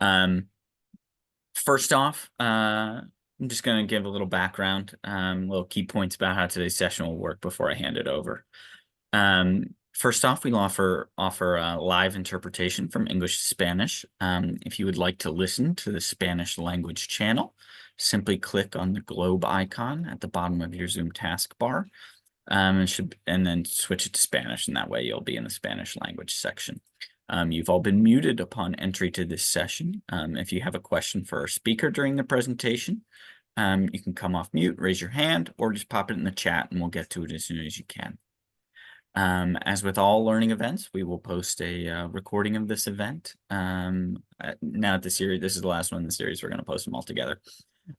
First off, I'm just going to give a little background, little key points about how today's session will work before I hand it over. First off, we'll offer live interpretation from English to Spanish. If you would like to listen to the Spanish language channel, simply click on the globe icon at the bottom of your Zoom taskbar, and then switch it to Spanish, and that way you'll be in the Spanish language section. You've all been muted upon entry to this session. If you have a question for our speaker during the presentation, you can come off mute, raise your hand, or just pop it in the chat and we'll get to it as soon as you can. As with all learning events, we will post a recording of this event. Now at the series, this is the last one in the series, we're going to post them all together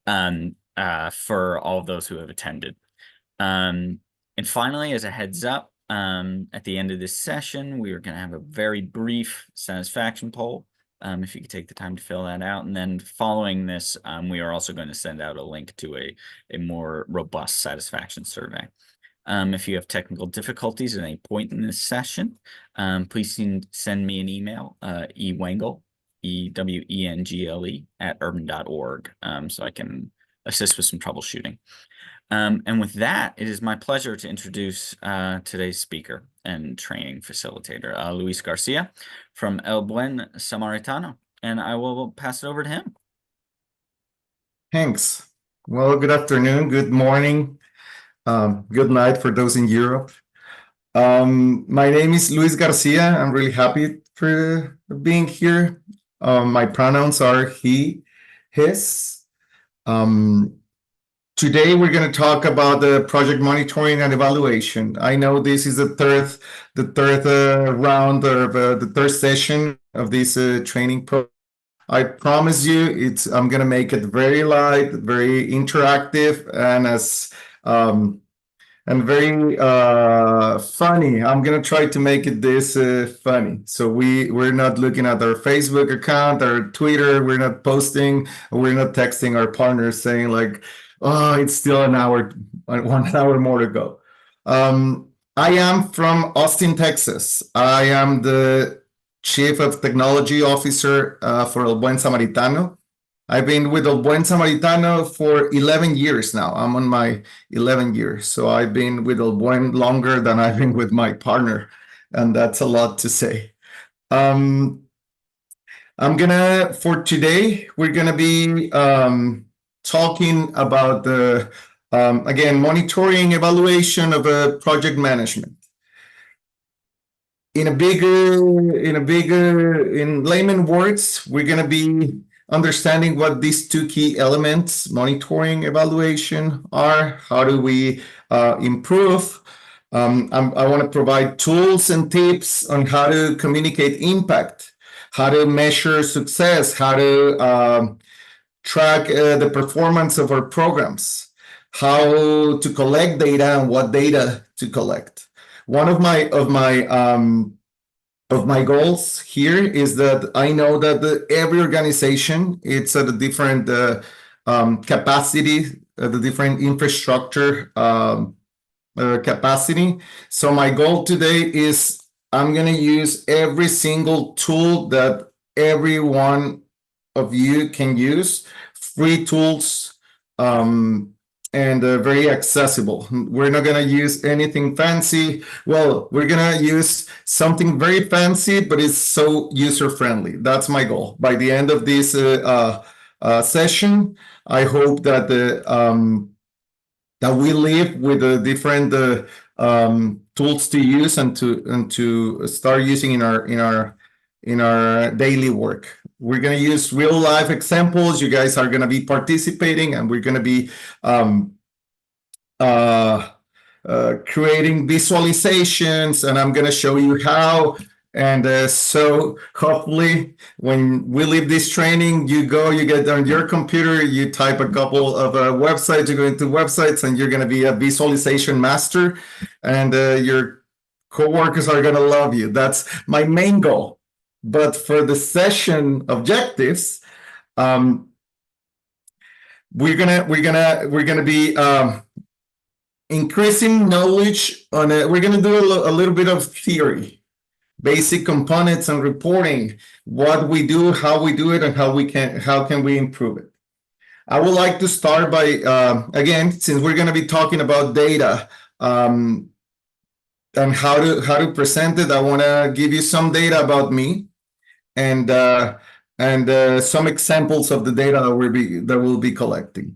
for all of those who have attended. And finally, as a heads up, at the end of this session, we are going to have a very brief satisfaction poll. If you could take the time to fill that out. And then following this, we are also going to send out a link to a more robust satisfaction survey. If you have technical difficulties at any point in this session, please send me an email, ewengle, EWENGLE, @urban.org, so I can assist with some troubleshooting. And with that, it is my pleasure to introduce today's speaker and training facilitator, Luis Garcia from El Buen Samaritano, and I will pass it over to him. Thanks. Well, good afternoon, good morning, good night for those in Europe. My name is Luis Garcia. I'm really happy for being here. My pronouns are he, his. Today, we're going to talk about the project monitoring and evaluation. I know this is the third round of the third session of this training program. I promise you, I'm going to make it very light, very interactive, and very funny. I'm going to try to make it this funny. So we're not looking at our Facebook account, our Twitter. We're not posting. We're not texting our partners saying like, oh, it's still 1 hour more to go. I am from Austin, Texas. I am the Chief of Technology Officer for El Buen Samaritano. I've been with El Buen Samaritano for 11 years now. I'm on my 11th year. So I've been with El Buen longer than I've been with my partner. And that's a lot to say. For today, we're going to be talking about the, again, monitoring, evaluation of project management. In layman words, we're going to be understanding what these two key elements, monitoring, evaluation, are. How do we improve? I want to provide tools and tips on how to communicate impact, how to measure success, how to track the performance of our programs, how to collect data and what data to collect. One of my goals here is that I know that every organization, it's at a different capacity, the different infrastructure capacity. So my goal today is I'm going to use every single tool that every one of you can use, free tools, and very accessible. We're not going to use anything fancy. Well, we're going to use something very fancy, but it's so user-friendly. That's my goal. By the end of this session, I hope that that we live with the different tools to use and to start using in our daily work. We're going to use real life examples. You guys are going to be participating, and we're going to be creating visualizations, and I'm going to show you how. And so hopefully when we leave this training, you get on your computer, you type a couple of websites, you go into websites, and you're going to be a visualization master, and your coworkers are going to love you. That's my main goal. But for the session objectives, we're gonna be increasing knowledge on it. We're gonna do a little bit of theory. basic components and reporting, what we do, how we do it, and how can we improve it. I would like to start by, again, since we're going to be talking about data and how to present it, I want to give you some data about me and some examples of the data that we'll be collecting.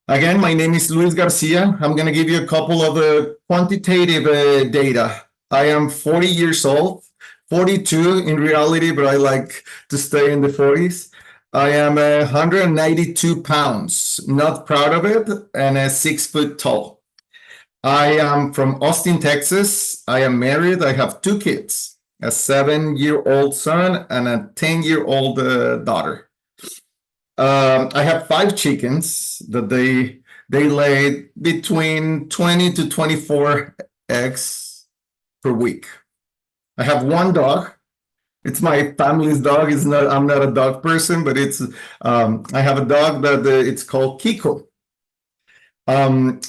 Again, my name is Luis Garcia. I'm going to give you a couple of quantitative data. I am 40 years old, 42 in reality, but I like to stay in the 40s. I am 192 pounds, not proud of it, and 6 foot tall. I am from Austin, Texas. I am married. I have 2 kids, a 7-year-old son and a 10-year-old daughter. I have 5 chickens that they lay between 20 to 24 eggs per week. I have 1 dog. It's my family's dog. I'm not a dog person, but I have a dog that it's called Kiko. On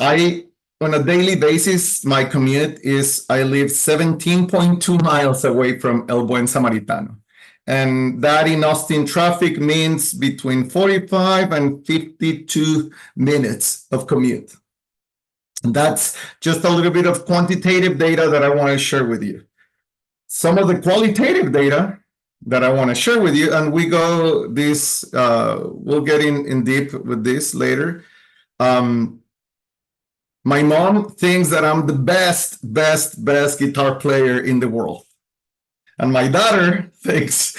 a daily basis, my commute is I live 17.2 miles away from El Buen Samaritano. And that in Austin traffic means between 45 and 52 minutes of commute. And that's just a little bit of quantitative data that I want to share with you. Some of the qualitative data that I want to share with you, and we'll get in deep with this later. My mom thinks that I'm the best guitar player in the world. And my daughter thinks,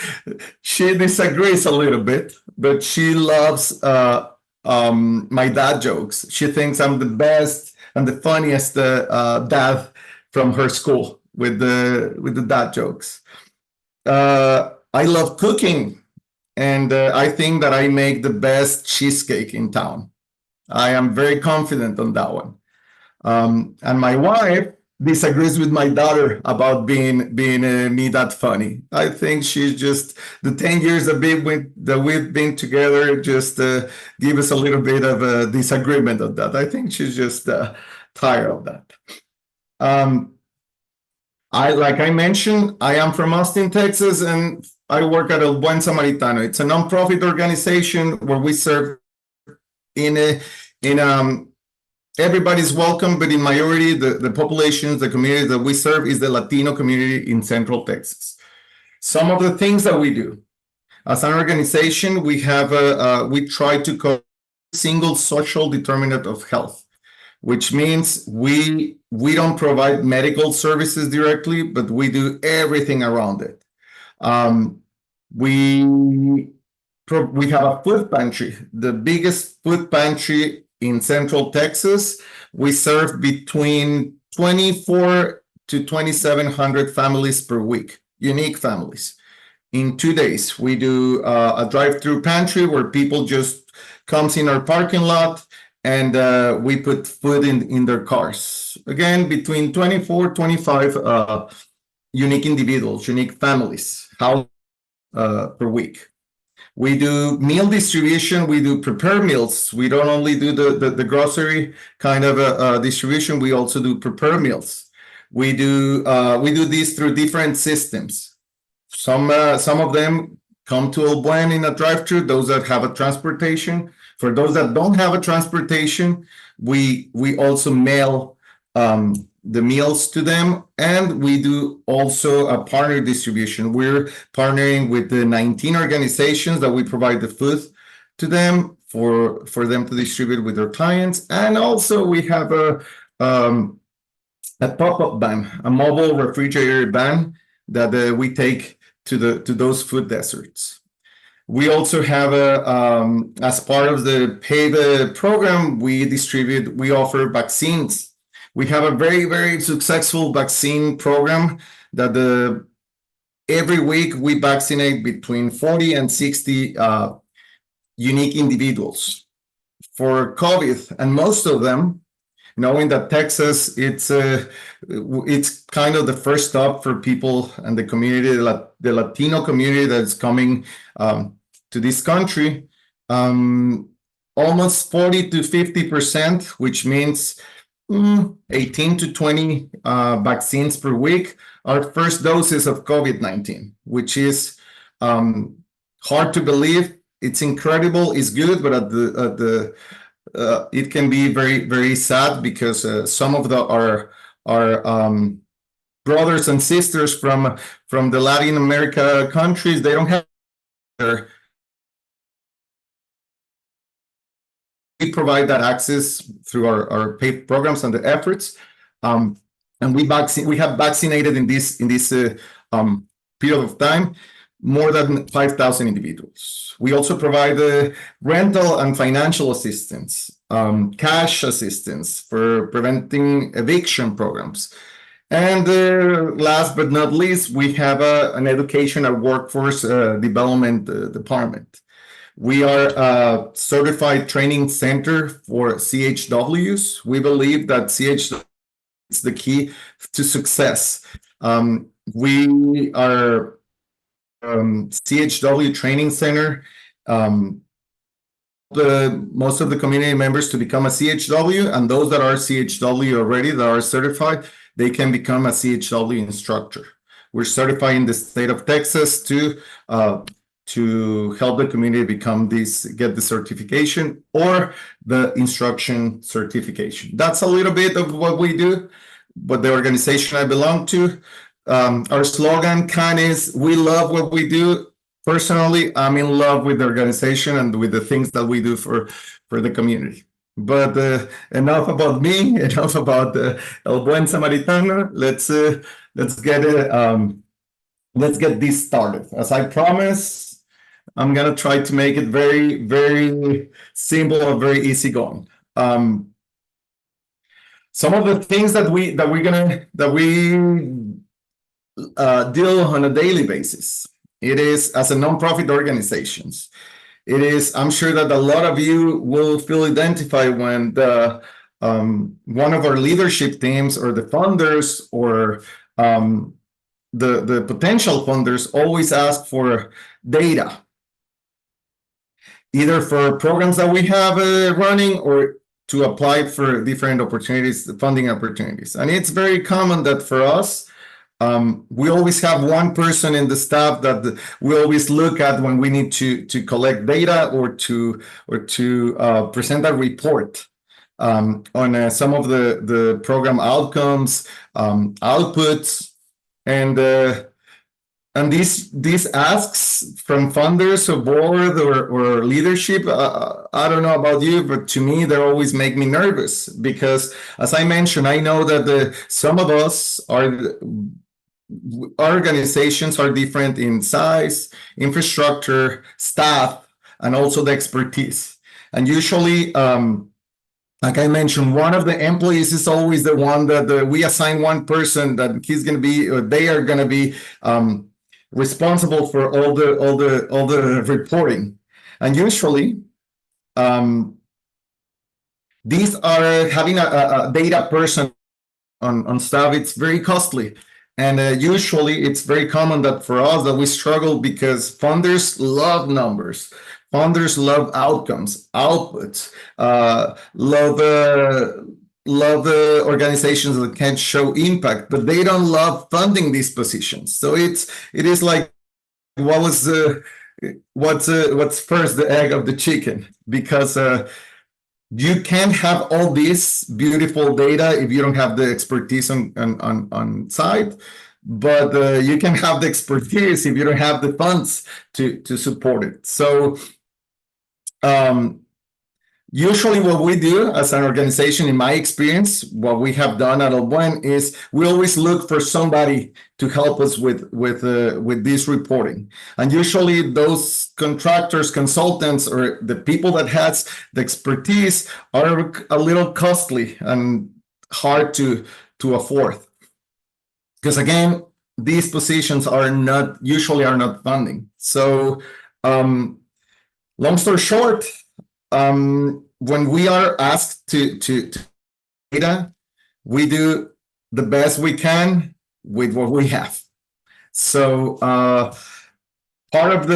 she disagrees a little bit, but she loves my dad jokes. She thinks I'm the best and the funniest dad from her school with the dad jokes. I love cooking, and I think that I make the best cheesecake in town. I am very confident on that one. And my wife disagrees with my daughter about being me that funny. I think she's just the 10 years that we've been together just give us a little bit of a disagreement of that. I think she's just tired of that. Like I mentioned, I am from Austin, Texas, and I work at El Buen Samaritano. It's a nonprofit organization where we serve everybody's welcome, but in majority, the populations, the community that we serve is the Latino community in Central Texas. Some of the things that we do as an organization, we try to cover single social determinant of health, which means we don't provide medical services directly, but we do everything around it. We have a food pantry, the biggest food pantry in Central Texas. We serve between 24 to 2,700 families per week, unique families. In 2 days, we do a drive-through pantry where people just comes in our parking lot and we put food in their cars. Again, between 24, 25 unique individuals, unique families, per week. We do meal distribution. We do prepare meals. We don't only do the grocery kind of distribution. We also do prepare meals. We do these through different systems. Some of them come to El Buen in a drive-through. Those that have a transportation. For those that don't have a transportation, we also mail the meals to them, and we do also a partner distribution. We're partnering with the 19 organizations that we provide the food to them for them to distribute with their clients. And also we have a pop-up van, a mobile refrigerator van that we take to those food deserts. We also have as part of the PAVE program, we offer vaccines. We have a very, very successful vaccine program that every week we vaccinate between 40 and 60 unique individuals for COVID. And most of them, knowing that Texas, it's kind of the first stop for people and the community, the Latino community that's coming to this country, almost 40 to 50%, which means 18 to 20 vaccines per week, our first doses of COVID-19, which is hard to believe. It's incredible, it's good, but it can be very, very sad because some of our brothers and sisters from the Latin America countries, they don't have their. We provide that access through our paid programs and the efforts, and we have vaccinated in this period of time more than 5,000 individuals. We also provide rental and financial assistance, cash assistance for preventing eviction programs. And last but not least, we have an education and workforce development department. We are a certified training center for CHWs. We believe that CHW is the key to success. We are CHW Training Center. Most of the community members to become a CHW, and those that are CHW already, that are certified, they can become a CHW instructor. We're certified in the state of Texas to help the community get the certification or the instruction certification. That's a little bit of what we do, but the organization I belong to, our slogan kind is, we love what we do. Personally, I'm in love with the organization and with the things that we do for the community. But enough about me, enough about El Buen Samaritano. Let's get this started. As I promised, I'm gonna try to make it very, very simple and very easygoing. Some of the things that we deal on a daily basis. It is as a nonprofit organizations. It is. I'm sure that a lot of you will feel identified when one of our leadership teams or the funders or the potential funders always ask for data, either for programs that we have running or to apply for different opportunities, funding opportunities. And it's very common that for us, we always have one person in the staff that we always look at when we need to collect data or to present a report on some of the program outcomes, outputs, and these asks from funders or board or leadership. I don't know about you, but to me, they always make me nervous because, as I mentioned, I know that some of us organizations are different in size, infrastructure, staff, and also the expertise. And usually, like I mentioned, one of the employees is always the one that we assign one person that he's going to be, or they are going to be responsible for all the reporting. And usually, these are having a data person on staff. It's very costly. And usually it's very common that for us that we struggle because funders love numbers. Funders love outcomes, outputs, love the organizations that can show impact, but they don't love funding these positions. So it is like, what's first, the egg of the chicken? Because you can't have all this beautiful data if you don't have the expertise on site, but you can have the expertise if you don't have the funds to support it. So usually what we do as an organization, in my experience, what we have done at El Buen is we always look for somebody to help us with this reporting. And usually those contractors, consultants, or the people that has the expertise are a little costly and hard to afford. Because again, these positions are not funding. So long story short, when we are asked to data, we do the best we can with what we have. So part of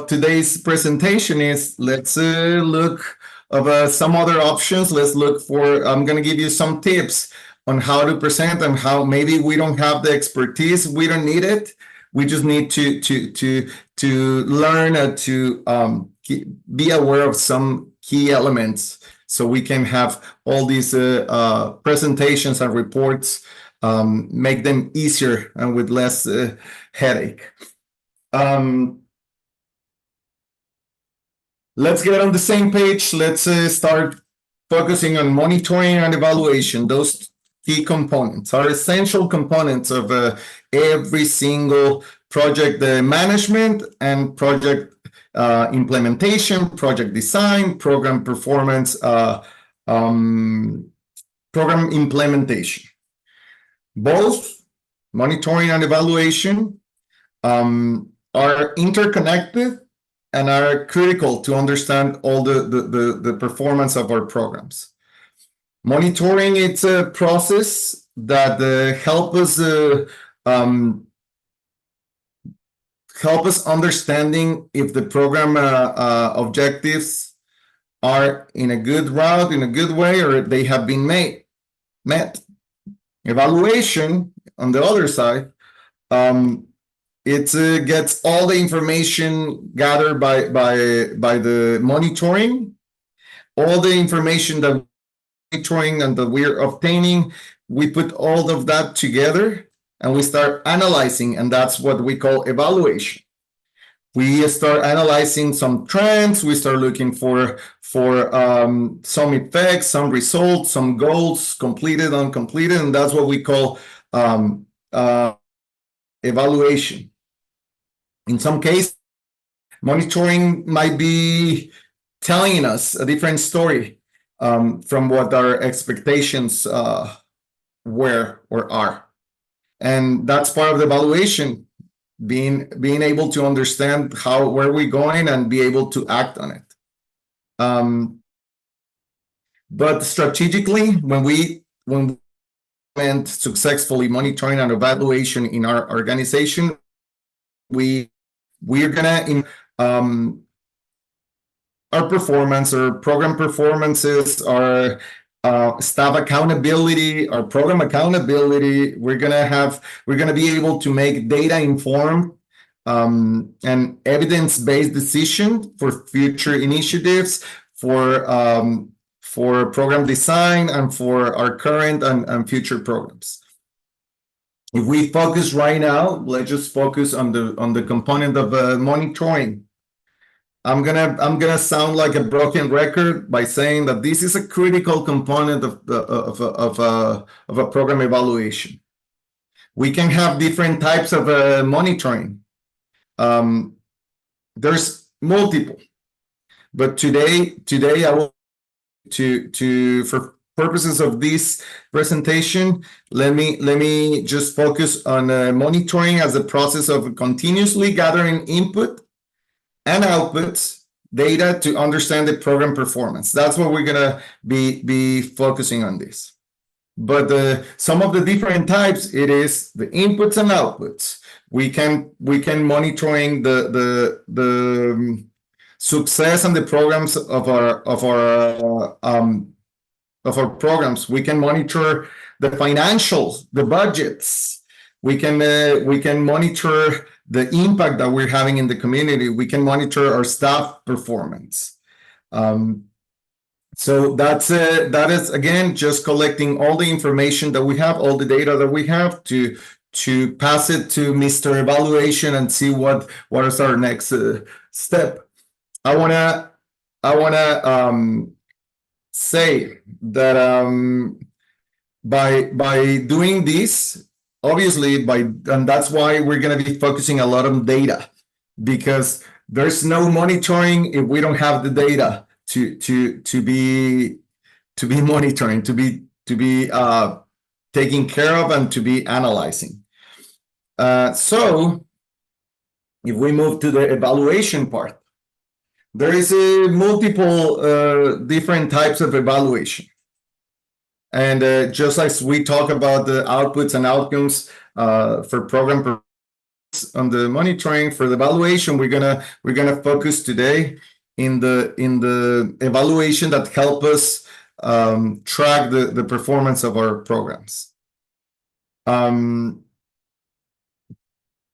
today's presentation is let's look some other options. Let's look for, I'm going to give you some tips on how to present and how maybe we don't have the expertise. We don't need it. We just need to learn to be aware of some key elements so we can have all these presentations and reports, make them easier and with less headache. Let's get on the same page. Let's start focusing on monitoring and evaluation. Those key components are essential components of every single project management and project implementation, project design, program performance, program implementation. Both monitoring and evaluation are interconnected and are critical to understand all the performance of our programs. Monitoring, it's a process that help us understanding if the program objectives are in a good route, in a good way, or if they have been met. Evaluation, on the other side, it gets all the information gathered by the monitoring, all the information that monitoring and that we're obtaining. We put all of that together and we start analyzing, and that's what we call evaluation. We start analyzing some trends. We start looking for some effects, some results, some goals, completed, uncompleted, and that's what we call evaluation. In some cases, monitoring might be telling us a different story from what our expectations were or are. And that's part of the evaluation, being able to understand where we're going and be able to act on it. But strategically, when we implement successfully monitoring and evaluation in our organization, we're gonna our performance, our program performances, our staff accountability, our program accountability. We're gonna be able to make data informed and evidence-based decision for future initiatives, for program design, and for our current and future programs. If we focus right now, let's just focus on the component of monitoring. I'm gonna sound like a broken record by saying that this is a critical component of a program evaluation. We can have different types of monitoring. There's multiple, but today I will for purposes of this presentation, let me just focus on monitoring as a process of continuously gathering input and outputs data to understand the program performance. That's what we're gonna be focusing on this. But some of the different types, it is the inputs and outputs. We can monitoring the success and the programs of our programs. We can monitor the financials, the budgets. We can monitor the impact that we're having in the community. We can monitor our staff performance. So that is again just collecting all the information that we have, all the data that we have to pass it to Mr. Evaluation and see what is our next step. I wanna say that by doing this, obviously and that's why we're going to be focusing a lot on data, because there's no monitoring if we don't have the data to be monitoring, to be taking care of, and to be analyzing. So if we move to the evaluation part, there is multiple different types of evaluation. And just as we talk about the outputs and outcomes for program on the monitoring, for the evaluation, we're gonna focus today in the evaluation that help us track the performance of our programs.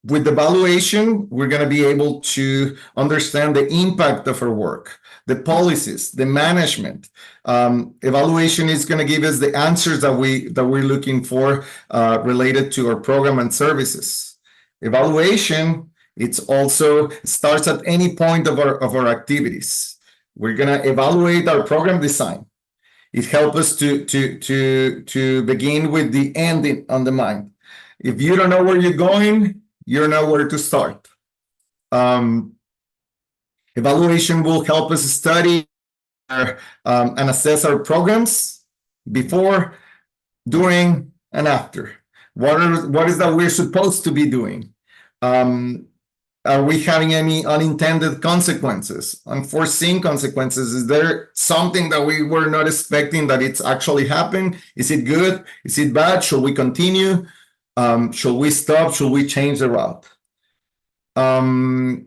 With the evaluation, we're going to be able to understand the impact of our work, the policies, the management. Evaluation is going to give us the answers that we're looking for related to our program and services. Evaluation, it's also starts at any point of our activities. We're going to evaluate our program design. It helps us to begin with the end on the mind. If you don't know where you're going, you know where to start. Evaluation will help us study and assess our programs before, during, and after. What is that we're supposed to be doing? Are we having any unintended consequences, unforeseen consequences? Is there something that we were not expecting that it's actually happened? Is it good? Is it bad? Should we continue? Should we stop? Should we change the route? And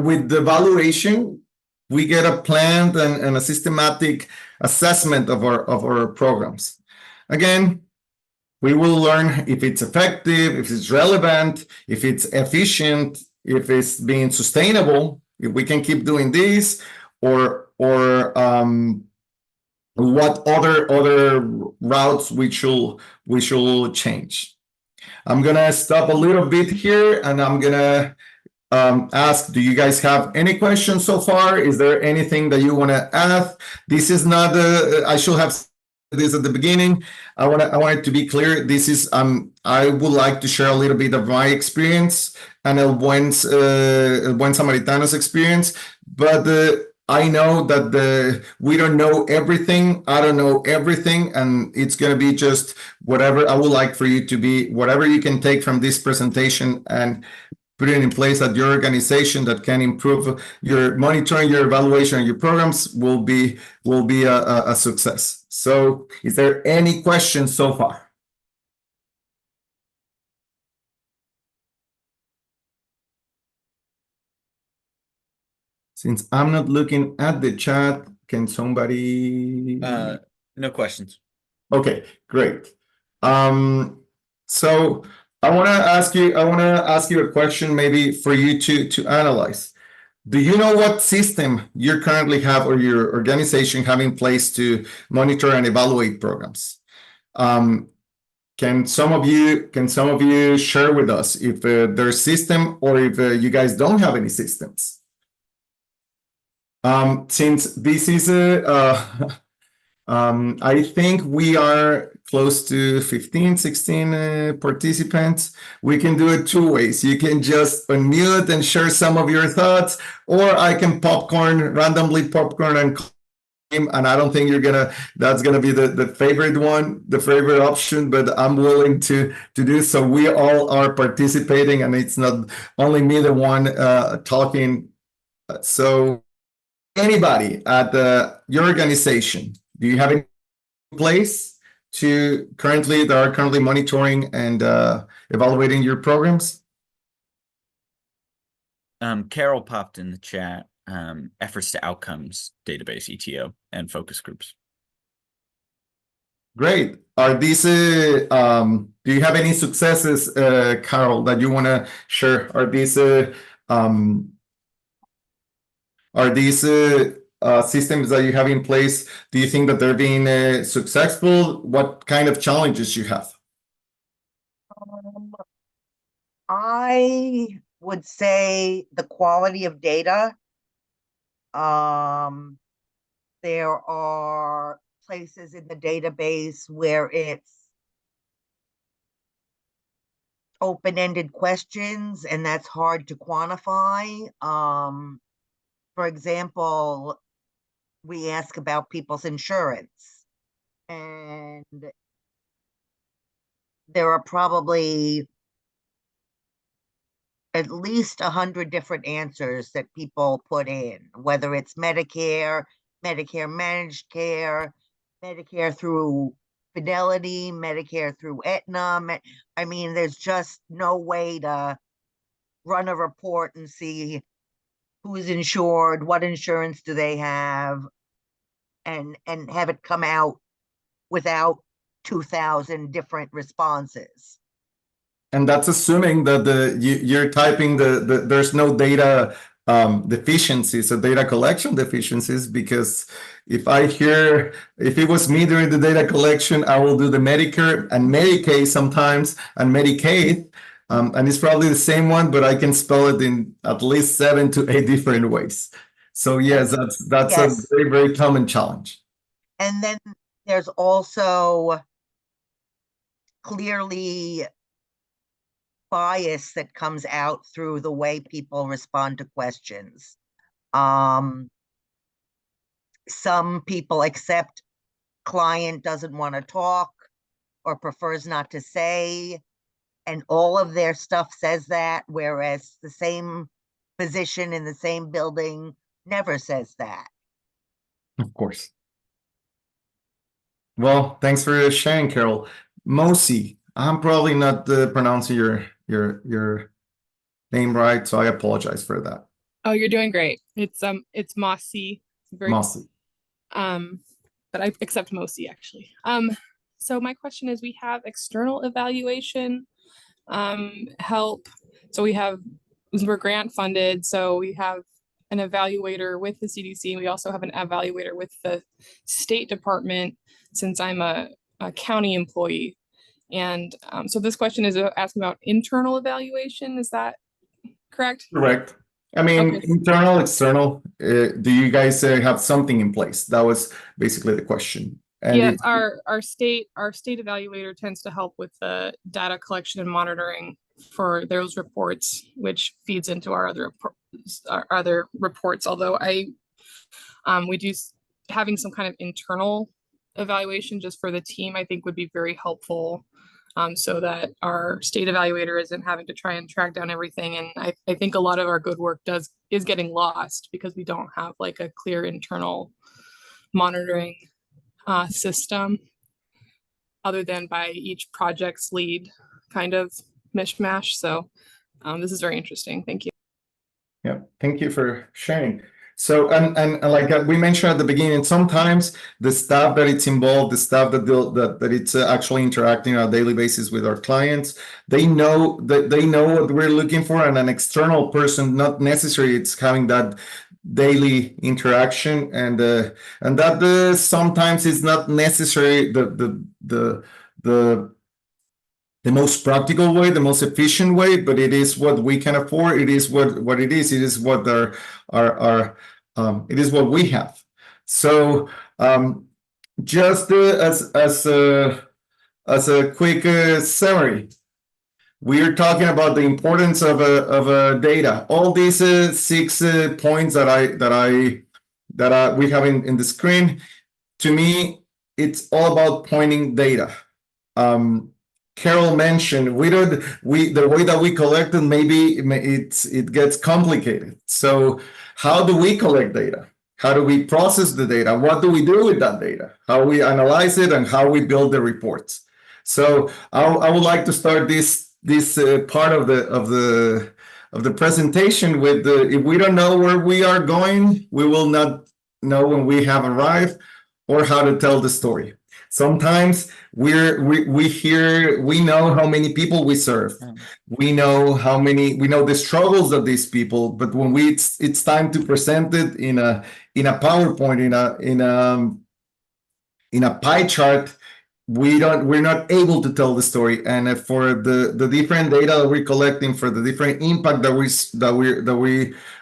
with the evaluation, we get a planned and a systematic assessment of our programs. Again, we will learn if it's effective, if it's relevant, if it's efficient, if it's being sustainable, if we can keep doing this, or what other routes we should change. I'm gonna stop a little bit here, and I'm gonna ask, do you guys have any questions so far? Is there anything that you want to add? This is not I should have said this at the beginning. I want it to be clear. This is I would like to share a little bit of my experience and El Buen Samaritano's experience, but I know that we don't know everything. I don't know everything, and it's going to be just whatever. I would like for you to be whatever you can take from this presentation and put it in place at your organization that can improve your monitoring, your evaluation, and your programs will be a success. So, is there any questions so far? Since I'm not looking at the chat, can somebody? No questions. Okay, great. So I want to ask you a question maybe for you to analyze. Do you know what system you currently have or your organization have in place to monitor and evaluate programs? Can some of you share with us if there's system or if you guys don't have any systems? Since this is I think we are close to 15, 16 participants. We can do it two ways. You can just unmute and share some of your thoughts, or I can randomly popcorn and I don't think that's gonna be the favorite one, the favorite option, but I'm willing to do so. We all are participating, and it's not only me the one talking. So anybody at your organization, do you have any place that are currently monitoring and evaluating your programs? Carol popped in the chat, efforts to outcomes database, ETO, and focus groups. Great. Are these do you have any successes, Carol, that you want to share? Are these systems that you have in place, do you think that they're being successful? What kind of challenges you have? I would say the quality of data. There are places in the database where it's open-ended questions, and that's hard to quantify. For example, we ask about people's insurance, and there are probably at least 100 different answers that people put in, whether it's Medicare, Medicare managed care, Medicare through Fidelity, Medicare through Aetna. I mean, there's just no way to run a report and see who's insured, what insurance do they have, and have it come out without 2,000 different responses. And that's assuming that you're typing there's no data deficiencies or data collection deficiencies, because if it was me during the data collection, I will do the Medicare and Medicaid sometimes and Medicaid, and it's probably the same one, but I can spell it in at least 7 to 8 different ways. So yes, that's a Yes. very, very common challenge. And then there's also clearly bias that comes out through the way people respond to questions. Some people accept client doesn't want to talk or prefers not to say, and all of their stuff says that, whereas the same physician in the same building never says that. Of course. Well, thanks for sharing, Carol. Mosi, I'm probably not pronouncing your name right, so I apologize for that. Oh, you're doing great. It's Mossy. Very Mosi. but I accept Mosi actually. So my question is, we have external evaluation help. So we're grant funded, so we have an evaluator with the CDC. We also have an evaluator with the State Department, since I'm a county employee. And so this question is asking about internal evaluation. Is that correct? Correct. I mean, Okay. internal, external, do you guys have something in place? That was basically the question. And Yeah, our state evaluator tends to help with the data collection and monitoring for those reports, which feeds into our other reports. Although we do having some kind of internal evaluation just for the team, I think would be very helpful, so that our state evaluator isn't having to try and track down everything. And I think a lot of our good work is getting lost because we don't have like a clear internal monitoring system, other than by each project's lead kind of mishmash. So this is very interesting. Thank you. Yeah, thank you for sharing. So, and like we mentioned at the beginning, sometimes the staff that it's involved, the staff that it's actually interacting on a daily basis with our clients, they know what we're looking for, and an external person, not necessarily it's having that daily interaction, and that sometimes is not necessarily the most practical way, the most efficient way, but it is what we can afford. It is what it is. It is what it is what we have. So just as a quick summary, we are talking about the importance of data. All these 6 points that we have in the screen. To me, it's all about pointing data. Carol mentioned the way that we collect it, maybe it gets complicated. So how do we collect data? How do we process the data? What do we do with that data? How we analyze it and how we build the reports. So I would like to start this part of the presentation with if we don't know where we are going, we will not know when we have arrived or how to tell the story. Sometimes we know how many people we serve. We know the struggles of these people, but when it's time to present it in a PowerPoint, in a pie chart, we're not able to tell the story. And for the different data that we're collecting, for the different impact that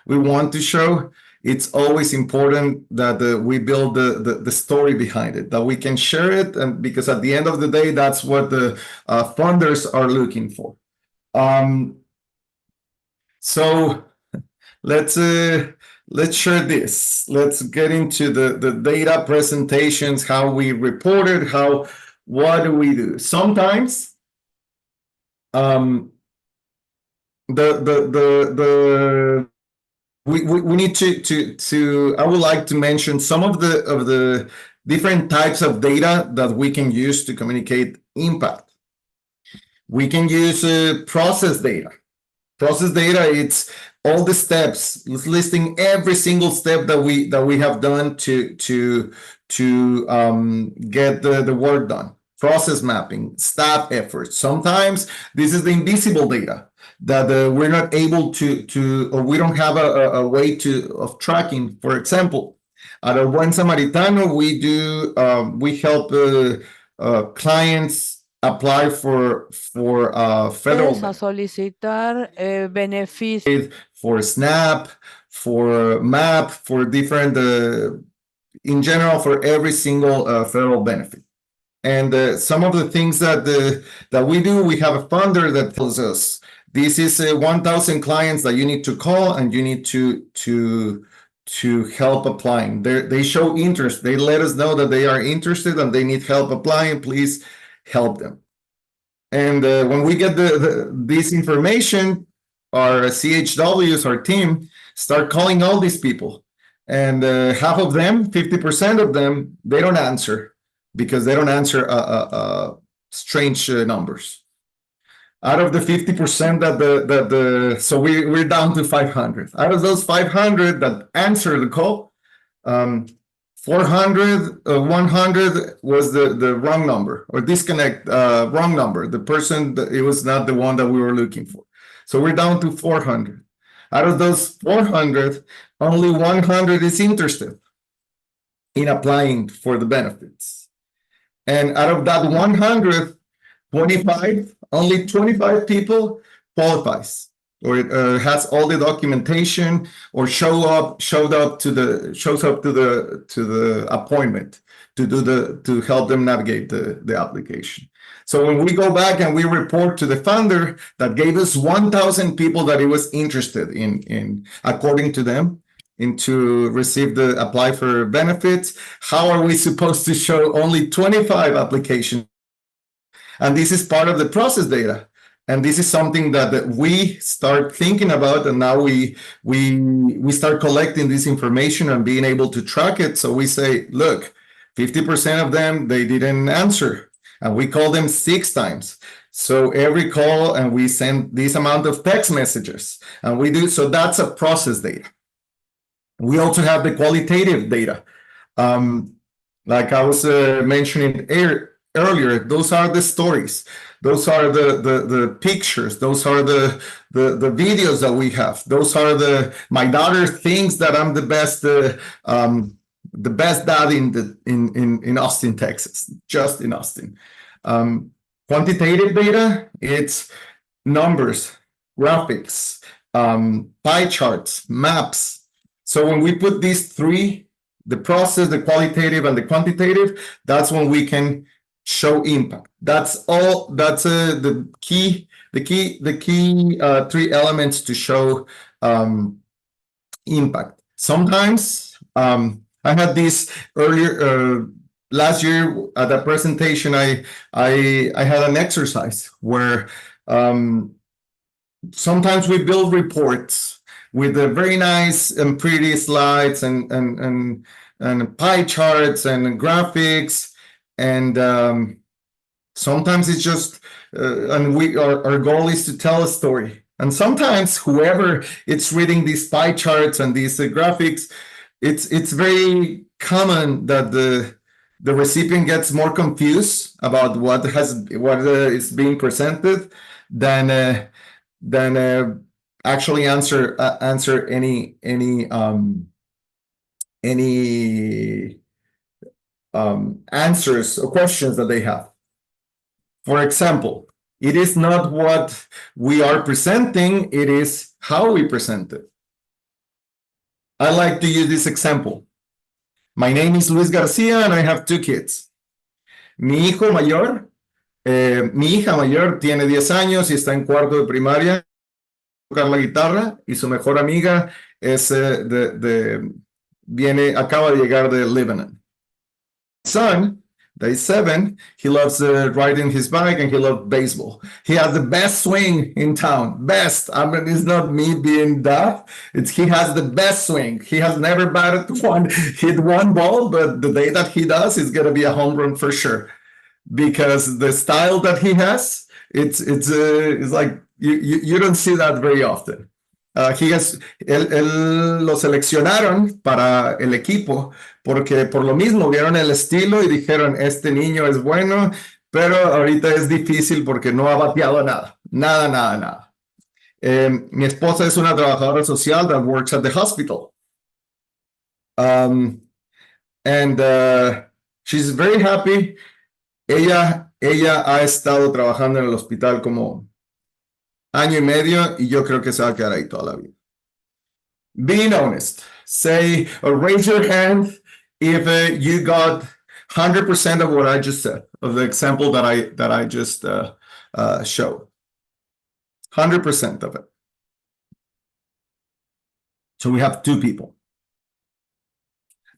we want to show, it's always important that we build the story behind it, that we can share it, and because at the end of the day, that's what the funders are looking for. So let's share this. Let's get into the data presentations, how we report it, what do we do? Sometimes we need to I would like to mention some of the different types of data that we can use to communicate impact. We can use process data. Process data, it's all the steps, it's listing every single step that we have done to get the work done. Process mapping, staff efforts. Sometimes this is the invisible data that we're not able to or we don't have a way of tracking. For example, at El Buen Samaritano, we help clients apply for federal a solicitar beneficios for SNAP, for MAP, for different, in general, for every single federal benefit. And some of the things that we do, we have a funder that tells us this is 1,000 clients that you need to call and you need to help applying. They show interest. They let us know that they are interested and they need help applying. Please help them. And when we get this information, our CHWs, our team, start calling all these people. And half of them, 50% of them, they don't answer because they don't answer strange numbers. Out of the 50% so we're down to 500. Out of those 500 that answer the call, 400, 100 was the wrong number or disconnect, wrong number. The person, it was not the one that we were looking for. So we're down to 400. Out of those 400, only 100 is interested in applying for the benefits. And out of that 100, 25, only 25 people qualifies or has all the documentation or shows up to the appointment to help them navigate the application. So when we go back and we report to the funder that gave us 1,000 people that he was interested in according to them, to receive apply for benefits, how are we supposed to show only 25 applications? And this is part of the process data. And this is something that we start thinking about, and now we start collecting this information and being able to track it. So we say, look, 50% of them, they didn't answer, and we call them 6 times. So every call, and we send this amount of text messages, and we do, so that's a process data. We also have the qualitative data. Like I was mentioning earlier, those are the stories. Those are the pictures. Those are the videos that we have. Those are my daughter thinks that I'm the best dad in Austin, Texas, just in Austin. Quantitative data, it's numbers, graphics, pie charts, maps. So when we put these three, the process, the qualitative, and the quantitative, that's when we can show impact. That's all. That's the key 3 elements to show impact. Sometimes I had this earlier last year at a presentation. I had an exercise where sometimes we build reports with very nice and pretty slides and pie charts and graphics. And sometimes it's just, and our goal is to tell a story. And sometimes whoever is reading these pie charts and these graphics, it's very common that the recipient gets more confused about what is being presented than actually answer any answers or questions that they have. For example, it is not what we are presenting, it is how we present it. I like to use this example. My name is Luis Garcia and I have 2 kids. Mi hija mayor tiene 10 años y está en cuarto de primaria, tocar la guitarra, y su mejor amiga es acaba de llegar de Lebanon. Son, that is 7, he loves riding his bike and he loves baseball. He has the best swing in town. Best. I mean, it's not me being daft. He has the best swing. He has never hit one ball, but the day that he does, it's gonna be a home run for sure. Because the style that he has, it's like You don't see that very often. Él lo seleccionaron para el equipo porque por lo mismo vieron el estilo y dijeron, este niño es bueno, pero ahorita es difícil porque no ha bateado nada. Nada. Mi esposa es una trabajadora social that works at the hospital. And she's very happy. Ella ha estado trabajando en el hospital como año y medio y yo creo que se va a quedar ahí toda la vida. Being honest, say or raise your hand if you got 100% of what I just said, of the example that I just showed. 100% of it. So we have 2 people.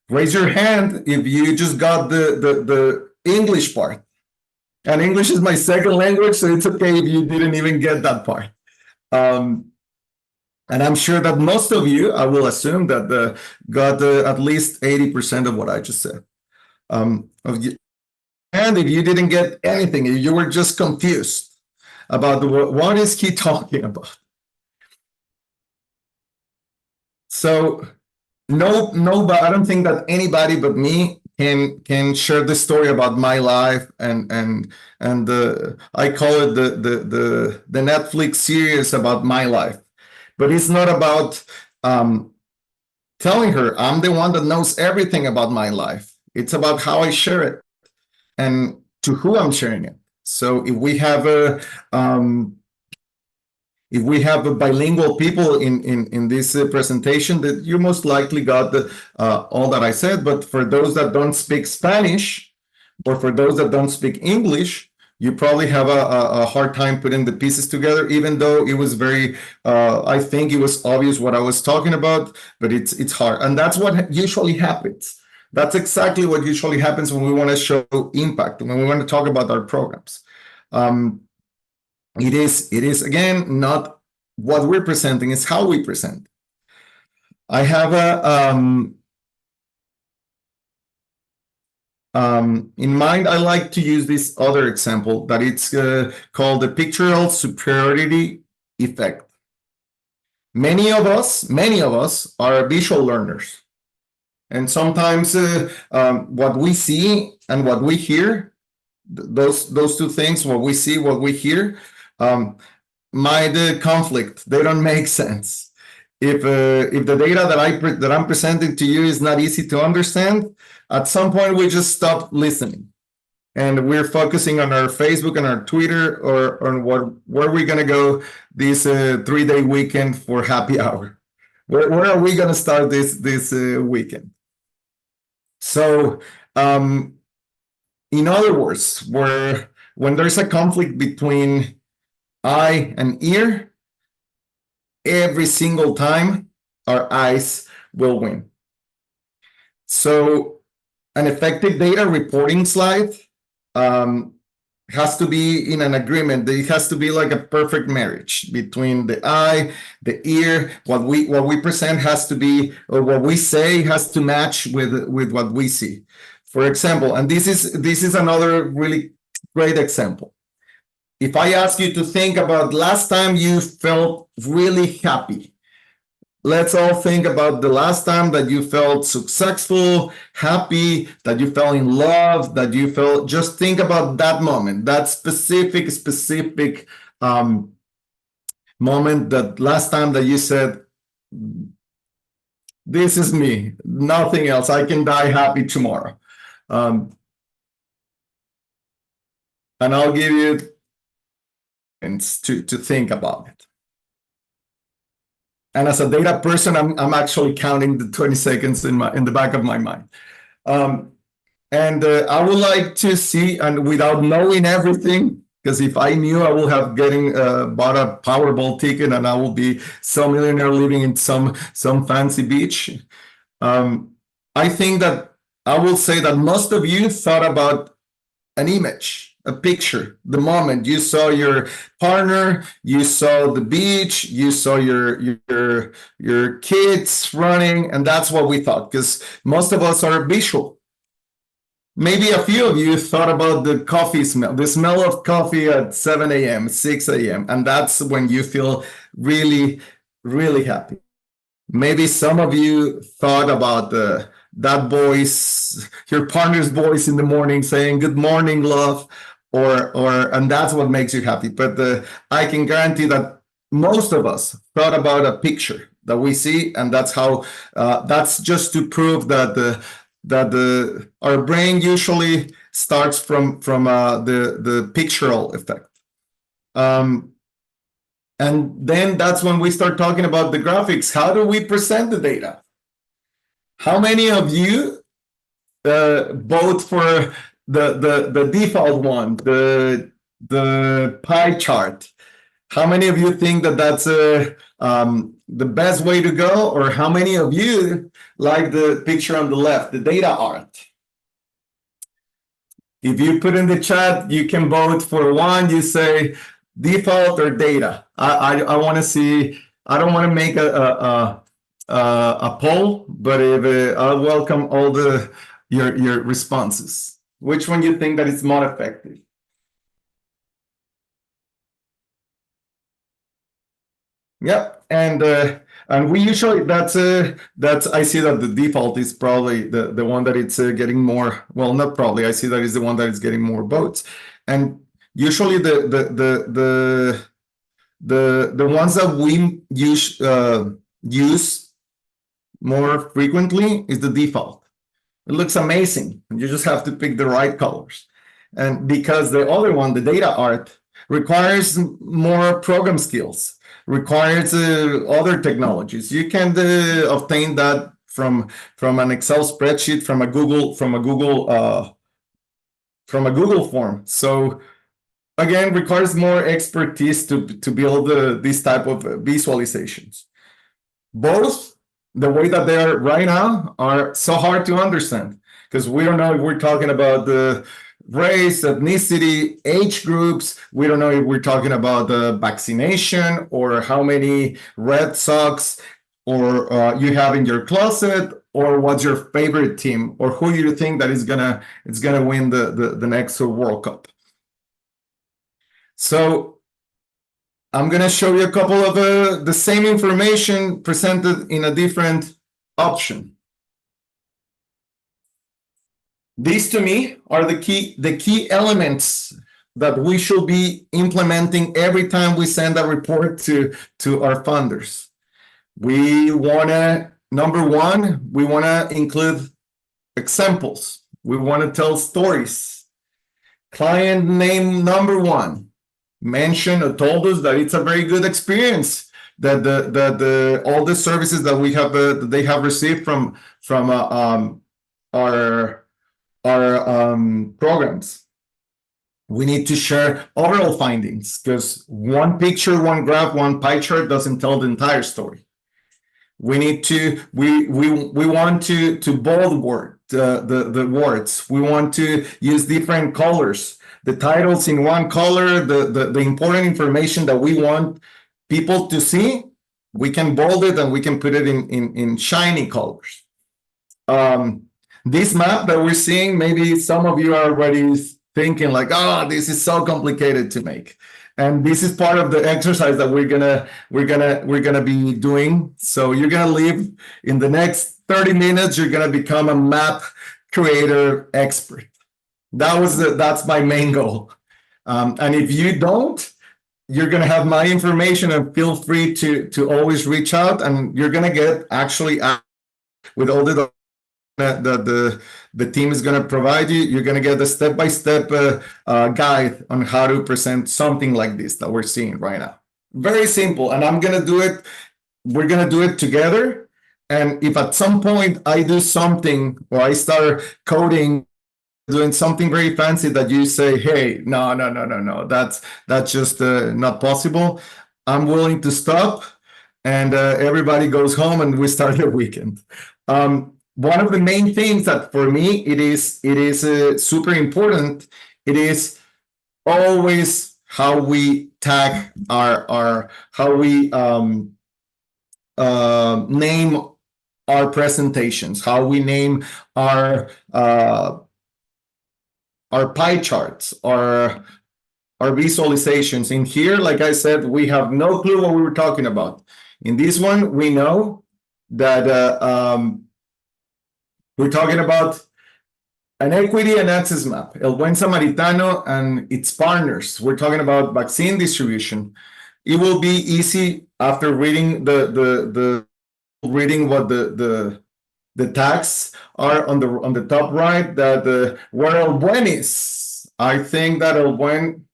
Raise your hand if you just got the English part. And English is my second language, so it's okay if you didn't even get that part. And I'm sure that most of you, I will assume that got at least 80% of what I just said. And if you didn't get anything, if you were just confused about what is he talking about? So no, but I don't think that anybody but me can share the story about my life and I call it the Netflix series about my life. But it's not about telling her I'm the one that knows everything about my life. It's about how I share it and to who I'm sharing it. So if we have bilingual people in this presentation, that you most likely got all that I said. But for those that don't speak Spanish, or for those that don't speak English, you probably have a hard time putting the pieces together, even though it was very, I think it was obvious what I was talking about, but it's hard. And that's what usually happens. That's exactly what usually happens when we want to show impact, when we want to talk about our programs. It is again, not what we're presenting, it's how we present. I have in mind, I like to use this other example that it's called the pictorial superiority effect. Many of us are visual learners. And sometimes what we see and what we hear, those 2 things, what we see, what we hear, might conflict. They don't make sense. If the data that I'm presenting to you is not easy to understand, at some point we just stop listening, and we're focusing on our Facebook and our Twitter, or on where we're gonna go this 3-day weekend for happy hour. Where are we gonna start this weekend? So, in other words, when there's a conflict between eye and ear, every single time our eyes will win. So an effective data reporting slide has to be in an agreement. It has to be like a perfect marriage between the eye, the ear. What we present has to be, or what we say has to match with what we see. For example, and this is another really great example. If I ask you to think about last time you felt really happy, let's all think about the last time that you felt successful, happy, that you fell in love, that you felt, just think about that moment, that specific moment, that last time that you said, this is me, nothing else, I can die happy tomorrow. And I'll give you to think about it. And as a data person, I'm actually counting the 20 seconds in the back of my mind. And I would like to see, and without knowing everything, because if I knew, I will have bought a Powerball ticket and I will be some millionaire living in some fancy beach. I think that I will say that most of you thought about an image, a picture, the moment you saw your partner, you saw the beach, you saw your kids running, and that's what we thought, because most of us are visual. maybe a few of you thought about the coffee smell, the smell of coffee at 7 a.m., 6 a.m., and that's when you feel really, really happy. Maybe some of you thought about that voice, your partner's voice in the morning saying, "Good morning, love," and that's what makes you happy. But I can guarantee that most of us thought about a picture that we see, and that's how. That's just to prove that our brain usually starts from the pictorial effect. And then that's when we start talking about the graphics. How do we present the data? How many of you vote for the default one, the pie chart? How many of you think that that's the best way to go? Or how many of you like the picture on the left, the data art? If you put in the chat, you can vote for one. You say default or data. I want to see. I don't want to make a poll, but if I'll welcome all your responses. Which one you think that is more effective? Yep, and we usually that's I see that the default is probably the one that it's getting more. Well, not probably. I see that is the one that is getting more votes, and usually the ones that we use more frequently is the default. It looks amazing. You just have to pick the right colors, and because the other one, the data art, requires more program skills. Requires other technologies. You can obtain that from an Excel spreadsheet, from a Google form. So again, requires more expertise to build this type of visualizations. Both the way that they are right now are so hard to understand because we don't know if we're talking about the race, ethnicity, age groups. We don't know if we're talking about the vaccination or how many red socks or you have in your closet, or what's your favorite team, or who you think that is gonna win the next World Cup. So I'm gonna show you a couple of the same information presented in a different option. These to me are the key elements that we should be implementing every time we send a report to our funders. We wanna, number one, we wanna include examples. We wanna tell stories. Client name number one mentioned or told us that it's a very good experience, that all the services that we have that they have received from our programs. We need to share overall findings because one picture, one graph, one pie chart doesn't tell the entire story. We need to we want to bold the words. We want to use different colors. The titles in one color, the important information that we want people to see, we can bold it and we can put it in shiny colors. This map that we're seeing, maybe some of you are already thinking like, oh, this is so complicated to make. And this is part of the exercise that we're gonna be doing. So you're gonna leave in the next 30 minutes, you're gonna become a map creator expert. That's my main goal. And if you don't, you're gonna have my information and feel free to always reach out, and you're gonna get actually with all the team is going to provide you. You're going to get a step-by-step guide on how to present something like this that we're seeing right now. Very simple, and I'm going to do it. We're going to do it together. And if at some point I do something or I start coding, doing something very fancy that you say, hey, no, that's just not possible, I'm willing to stop, and everybody goes home and we start the weekend. One of the main things that for me it is super important. It is always how we tag our how we name our presentations, how we name our our pie charts, our visualizations. In here, like I said, we have no clue what we were talking about. In this one, we know that we're talking about an equity and access map, El Buen Samaritano and its partners. We're talking about vaccine distribution. It will be easy after reading reading what the tags are on the top right, that where El Buen is. I think that El Buen,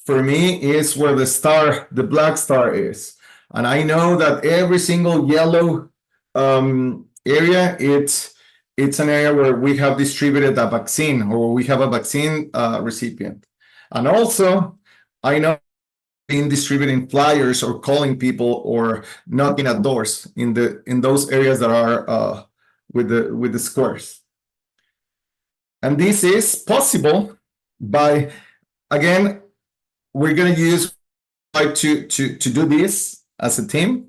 for me, is where the black star is. And I know that every single yellow area, it's an area where we have distributed a vaccine, or we have a vaccine recipient. And also, I know being distributing flyers or calling people or knocking at doors in those areas that are with the squares. And this is possible by, again, we're going to use to do this as a team,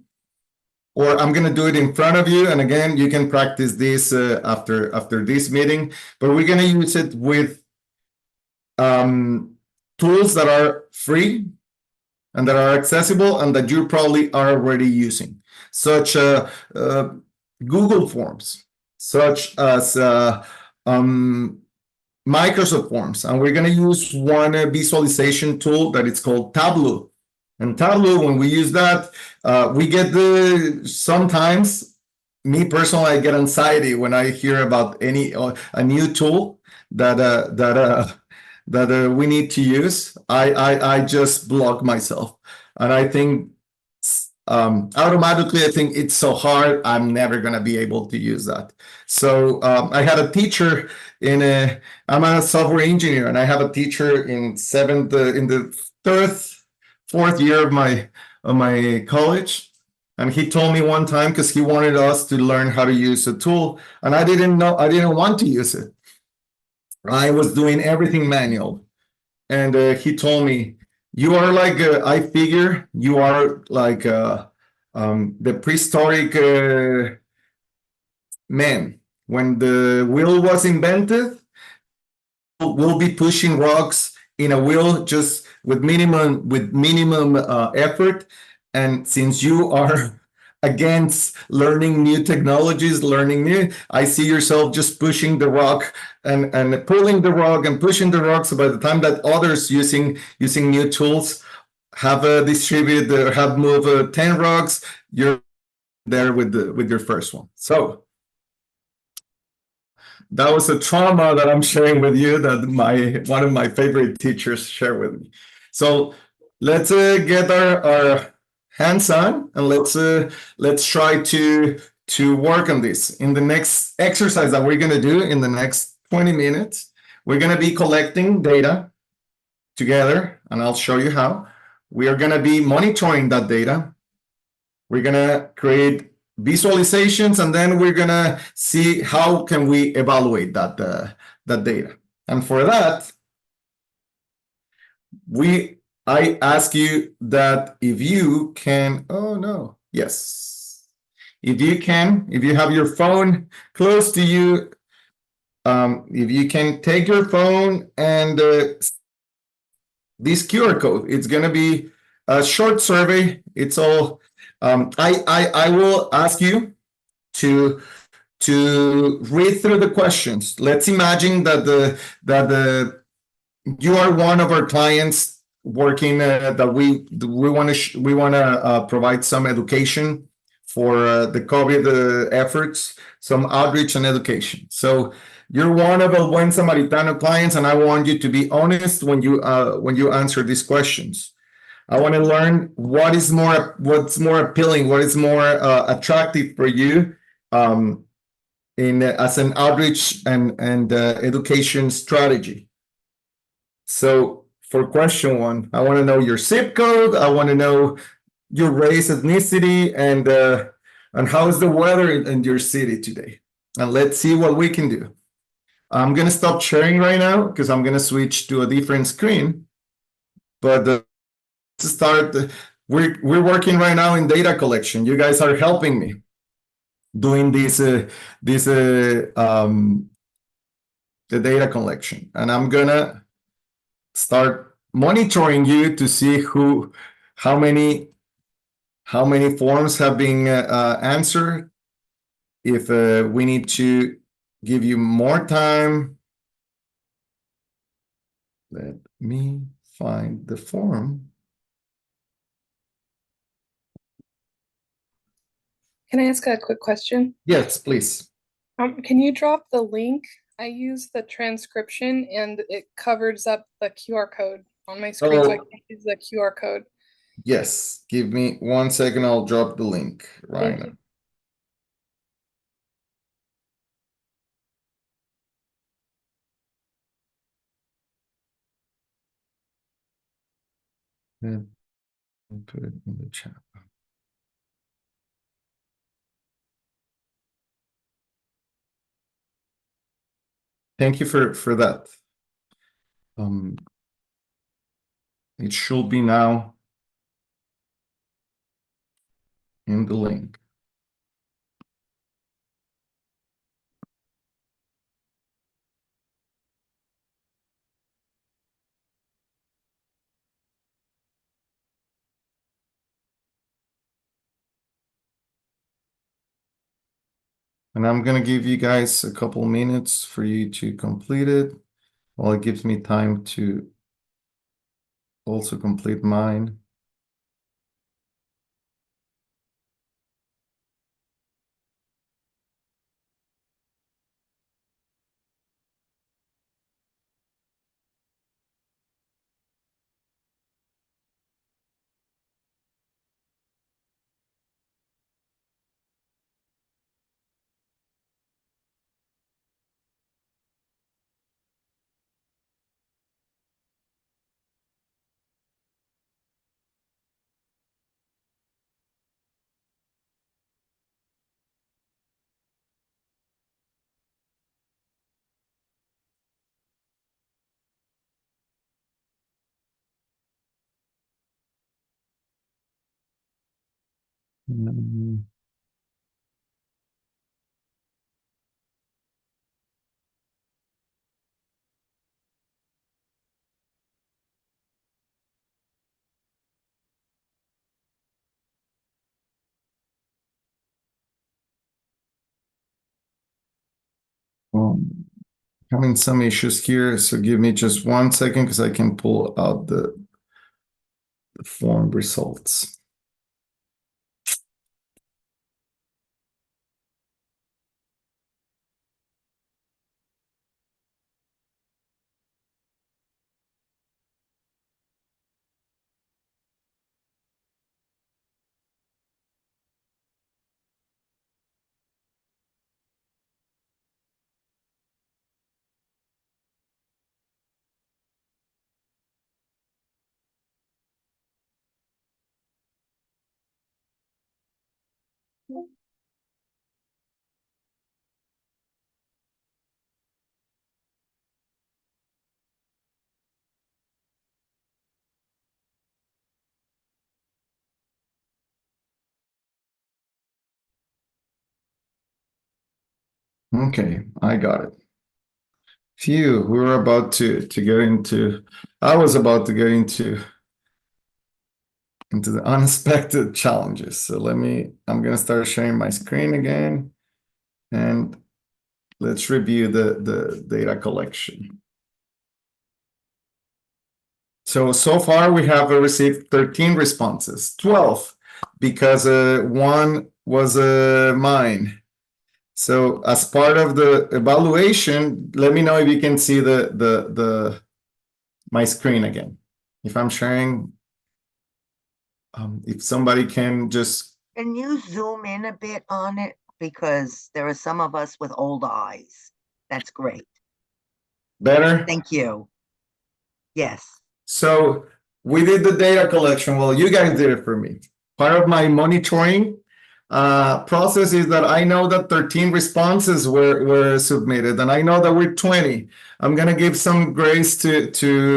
or I'm going to do it in front of you. And again, you can practice this after this meeting, but we're going to use it with tools that are free and that are accessible and that you probably are already using, such Google Forms, such as Microsoft Forms. And we're going to use one visualization tool that it's called Tableau. And Tableau, when we use that, we get sometimes, me personally, I get anxiety when I hear about a new tool that we need to use. I just block myself, and I think automatically I think it's so hard, I'm never going to be able to use that. So I had a teacher I'm a software engineer, and I have a teacher in the fourth year of my college, and he told me one time, because he wanted us to learn how to use a tool, and I didn't want to use it. I was doing everything manual, and he told me, you are like I figure you are like the prehistoric man. When the wheel was invented, we'll be pushing rocks in a wheel just with minimum effort. And since you are against learning new technologies, I see yourself just pushing the rock and pulling the rock and pushing the rock. So by the time that others using new tools have distributed or have moved 10 rocks, you're there with your first one. So that was a trauma that I'm sharing with you that one of my favorite teachers shared with me. So let's get our hands on, and let's try to work on this. In the next exercise that we're going to do in the next 20 minutes, we're going to be collecting data together, and I'll show you how. We are going to be monitoring that data. We're going to create visualizations, and then we're going to see how can we evaluate that data. And for that, I ask you that if you can, if you have your phone close to you, if you can take your phone and this QR code, it's going to be a short survey. It's all, I will ask you to read through the questions. Let's imagine that you are one of our clients working that we want to provide some education for the COVID efforts, some outreach and education. So you're one of El Buen Samaritano clients, and I want you to be honest when you answer these questions. I want to learn what's more appealing, what is more attractive for you as an outreach and education strategy. So for question one, I want to know your zip code. I want to know your race, ethnicity, and how is the weather in your city today. And let's see what we can do. I'm going to stop sharing right now because I'm going to switch to a different screen. But to start, we're working right now in data collection. You guys are helping me doing this the data collection, and I'm gonna start monitoring you to see how many forms have been answered. If we need to give you more time, let me find the form. Can I ask a quick question? Yes, please. Can you drop the link? I use the transcription and it covers up the QR code on my screen, so I Oh. can't use the QR code. Yes, give me 1 second. I'll drop the link right Thank now. you. And put it in the chat. Thank you for that. It should be now in the link. And I'm gonna give you guys a couple minutes for you to complete it, while it gives me time to also complete mine. Having some issues here, so give me just 1 second because I can pull out the form results. Okay, I got it. Phew, we were about to get into, I was about to get into the unexpected challenges. So I'm gonna start sharing my screen again, and let's review the data collection. So far we have received 13 responses, 12, because one was mine. So as part of the evaluation, let me know if you can see my screen again. If I'm sharing, if somebody can just. Can you zoom in a bit on it? Because there are some of us with old eyes. That's great. Better? Thank you. Yes. So we did the data collection. Well, you guys did it for me. Part of my monitoring process is that I know that 13 responses were submitted, and I know that we're 20. I'm gonna give some grace to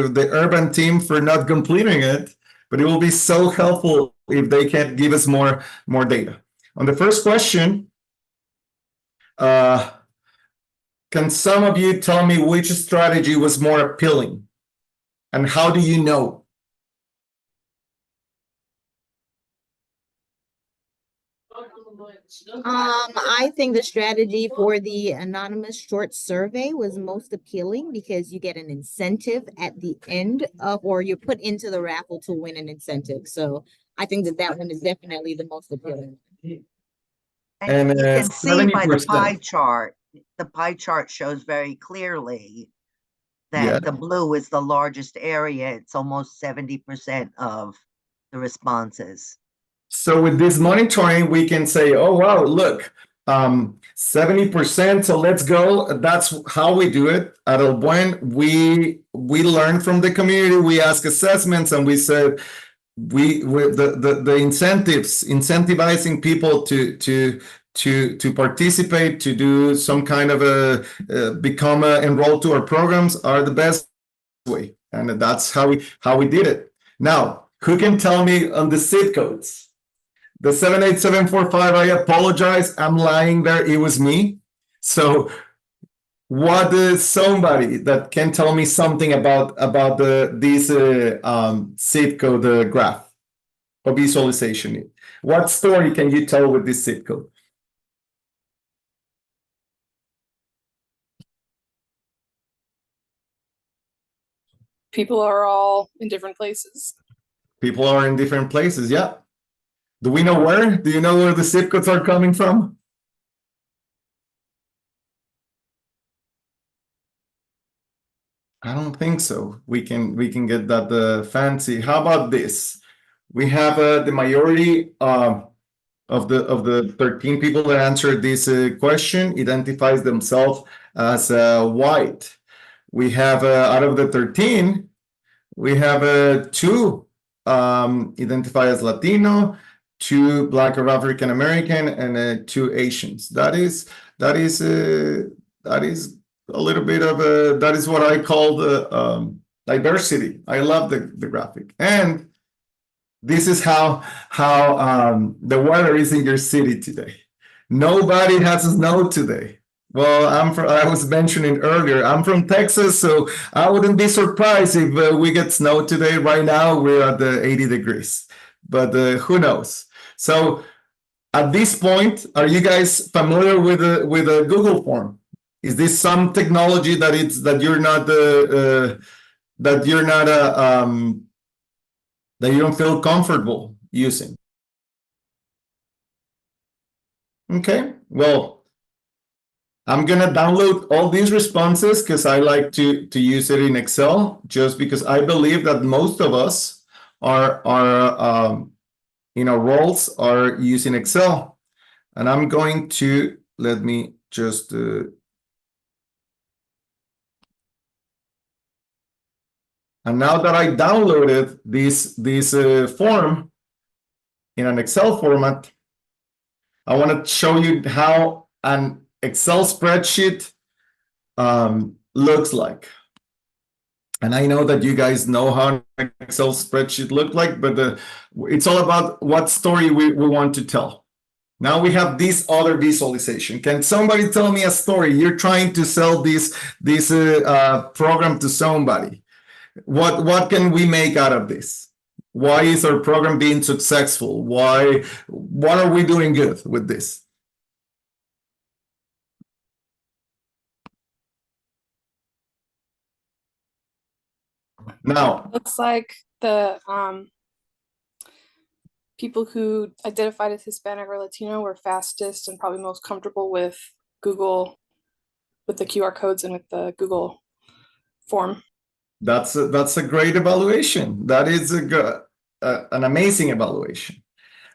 the urban team for not completing it, but it will be so helpful if they can give us more data. On the first question, Can some of you tell me which strategy was more appealing? And how do you know? I think the strategy for the anonymous short survey was most appealing because you get an incentive at the end of, or you're put into the raffle to win an incentive. So I think that one is definitely the most appealing. And And, you can see by the 70%. pie chart shows very clearly Yeah. that the blue is the largest area. It's almost 70% of the responses. So with this monitoring, we can say, oh, wow, look, 70%. So let's go. That's how we do it at El Buen. We learn from the community. We ask assessments, and we said the incentives, incentivizing people to participate, to do some kind of become enrolled to our programs are the best way, and that's how we did it. Now, who can tell me on the zip codes? The 78745, I apologize, I'm lying there, it was me. So what is somebody that can tell me something about this zip code graph or visualization? What story can you tell with this zip code? People are all in different places. People are in different places, yeah. Do we know where? Do you know where the zip codes are coming from? I don't think so. We can get that fancy. How about this? We have the majority of the 13 people that answered this question identifies themselves as white. We have out of the 13, we have 2 identify as Latino, 2 Black or African American, and 2 Asians. That is a little bit of that is what I call the diversity. I love the graphic, and this is how the weather is in your city today. Nobody has snow today. Well, I was mentioning earlier, I'm from Texas, so I wouldn't be surprised if we get snow today. Right now, we're at the 80 degrees, but who knows? So at this point, are you guys familiar with a Google form? Is this some technology that you don't feel comfortable using? Okay, well, I'm gonna download all these responses because I like to use it in Excel, just because I believe that most of us are in our roles are using Excel. And I'm going to, let me just and now that I downloaded this form in an Excel format, I want to show you how an Excel spreadsheet looks like. And I know that you guys know how an Excel spreadsheet looks like, but it's all about what story we want to tell. Now we have this other visualization. Can somebody tell me a story? You're trying to sell this program to somebody. What can we make out of this? Why is our program being successful? What are we doing good with this? Now, Looks like the people who identified as Hispanic or Latino were fastest and probably most comfortable with Google, with the QR codes and with the Google form. that's a great evaluation. That is an amazing evaluation.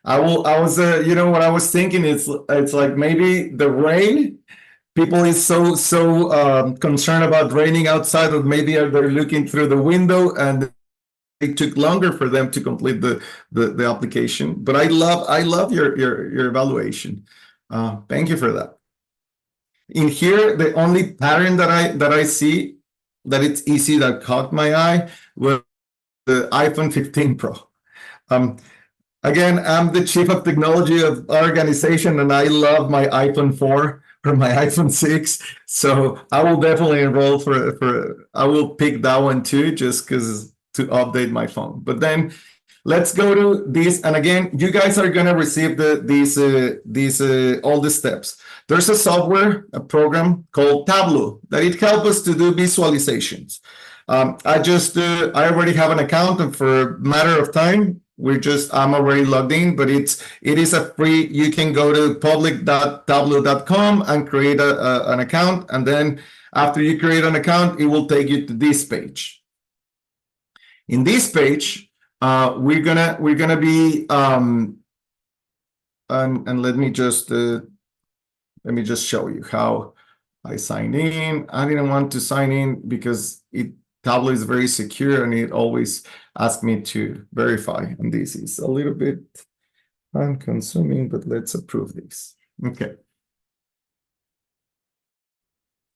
What I was thinking is it's like maybe the rain. People is so concerned about raining outside that maybe they're looking through the window and it took longer for them to complete the application. But I love your evaluation. Thank you for that. In here, the only pattern that I see that it's easy that caught my eye was the iPhone 15 Pro. Again, I'm the chief of technology of our organization, and I love my iPhone 4 for my iPhone 6. So I will definitely enroll I will pick that one too, just because to update my phone. But then let's go to this. And again, you guys are going to receive all the steps. There's a software, a program called Tableau that it helps us to do visualizations. I already have an account, and for a matter of time, I'm already logged in, but it is a free, you can go to public.tableau.com and create an account. And then after you create an account, it will take you to this page. In this page, we're gonna be, and let me just show you how I signed in. I didn't want to sign in because Tableau is very secure and it always asks me to verify. And this is a little bit time consuming, but let's approve this. Okay.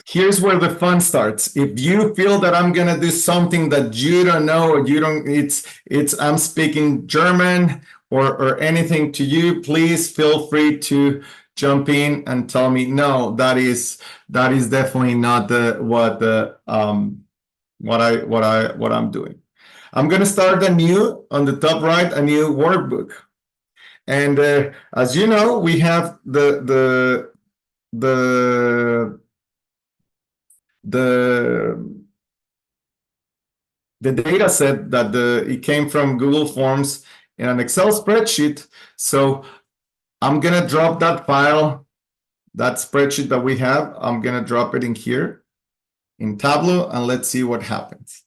Here's where the fun starts. If you feel that I'm gonna do something that you don't know, or I'm speaking German or anything to you, please feel free to jump in and tell me, no, that is definitely not what I'm doing. I'm going to start on the top right, a new workbook. And as you know, we have the data set that it came from Google Forms in an Excel spreadsheet. So I'm going to drop that file, that spreadsheet that we have, I'm going to drop it in here in Tableau, and let's see what happens.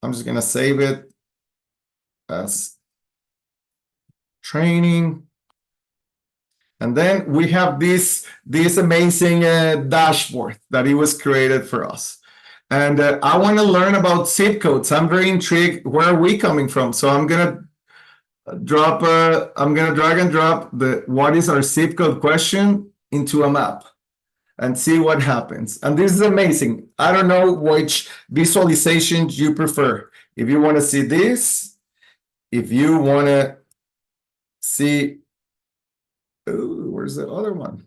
I'm just going to save it as training. And then we have this amazing dashboard that it was created for us. And I want to learn about zip codes. I'm very intrigued. Where are we coming from? So I'm going to drag and drop what is our zip code question into a map and see what happens. And this is amazing. I don't know which visualization you prefer. If you want to see this, if you want to see, ooh, where's the other one?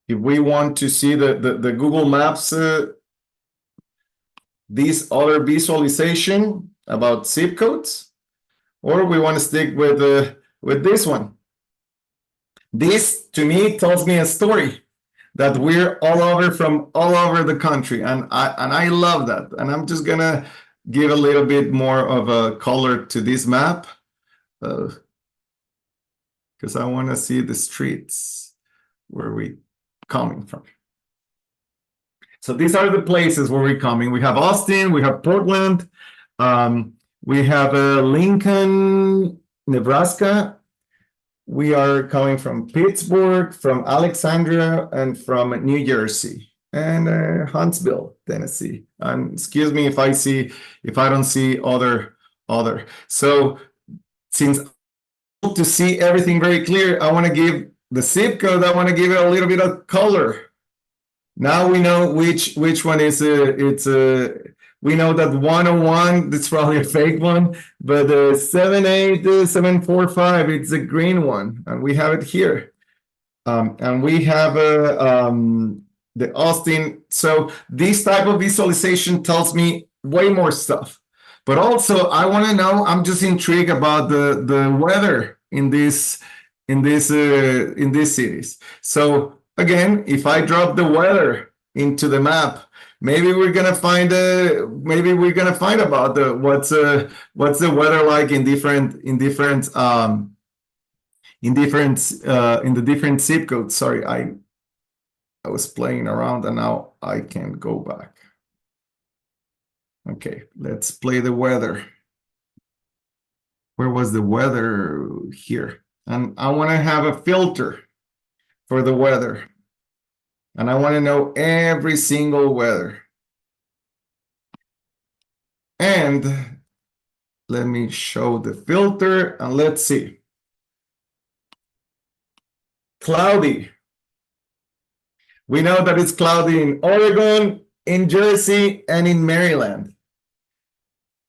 If we want to see the Google Maps, this other visualization about zip codes, or we want to stick with this one. This to me tells me a story that we're all over the country, and I love that. And I'm just gonna give a little bit more of a color to this map because I want to see the streets where we coming from. So these are the places where we're coming. We have Austin, we have Portland, we have Lincoln, Nebraska. We are coming from Pittsburgh, from Alexandria, and from New Jersey, and Huntsville, Tennessee. And excuse me if I don't see other. So since to see everything very clear, I want to give the zip code. I want to give it a little bit of color. Now we know which one is we know that 101, that's probably a fake one, but 78745, it's a green one, and we have it here. And we have the Austin. So this type of visualization tells me way more stuff. But also, I want to know, I'm just intrigued about the weather in these cities. So again, if I drop the weather into the map, maybe we're gonna find about what's the weather like in the different zip codes. Sorry, I was playing around and now I can go back. Okay, let's play the weather. Where was the weather? Here. And I want to have a filter for the weather. And I want to know every single weather. And let me show the filter and let's see. Cloudy. We know that it's cloudy in Oregon, in Jersey, and in Maryland.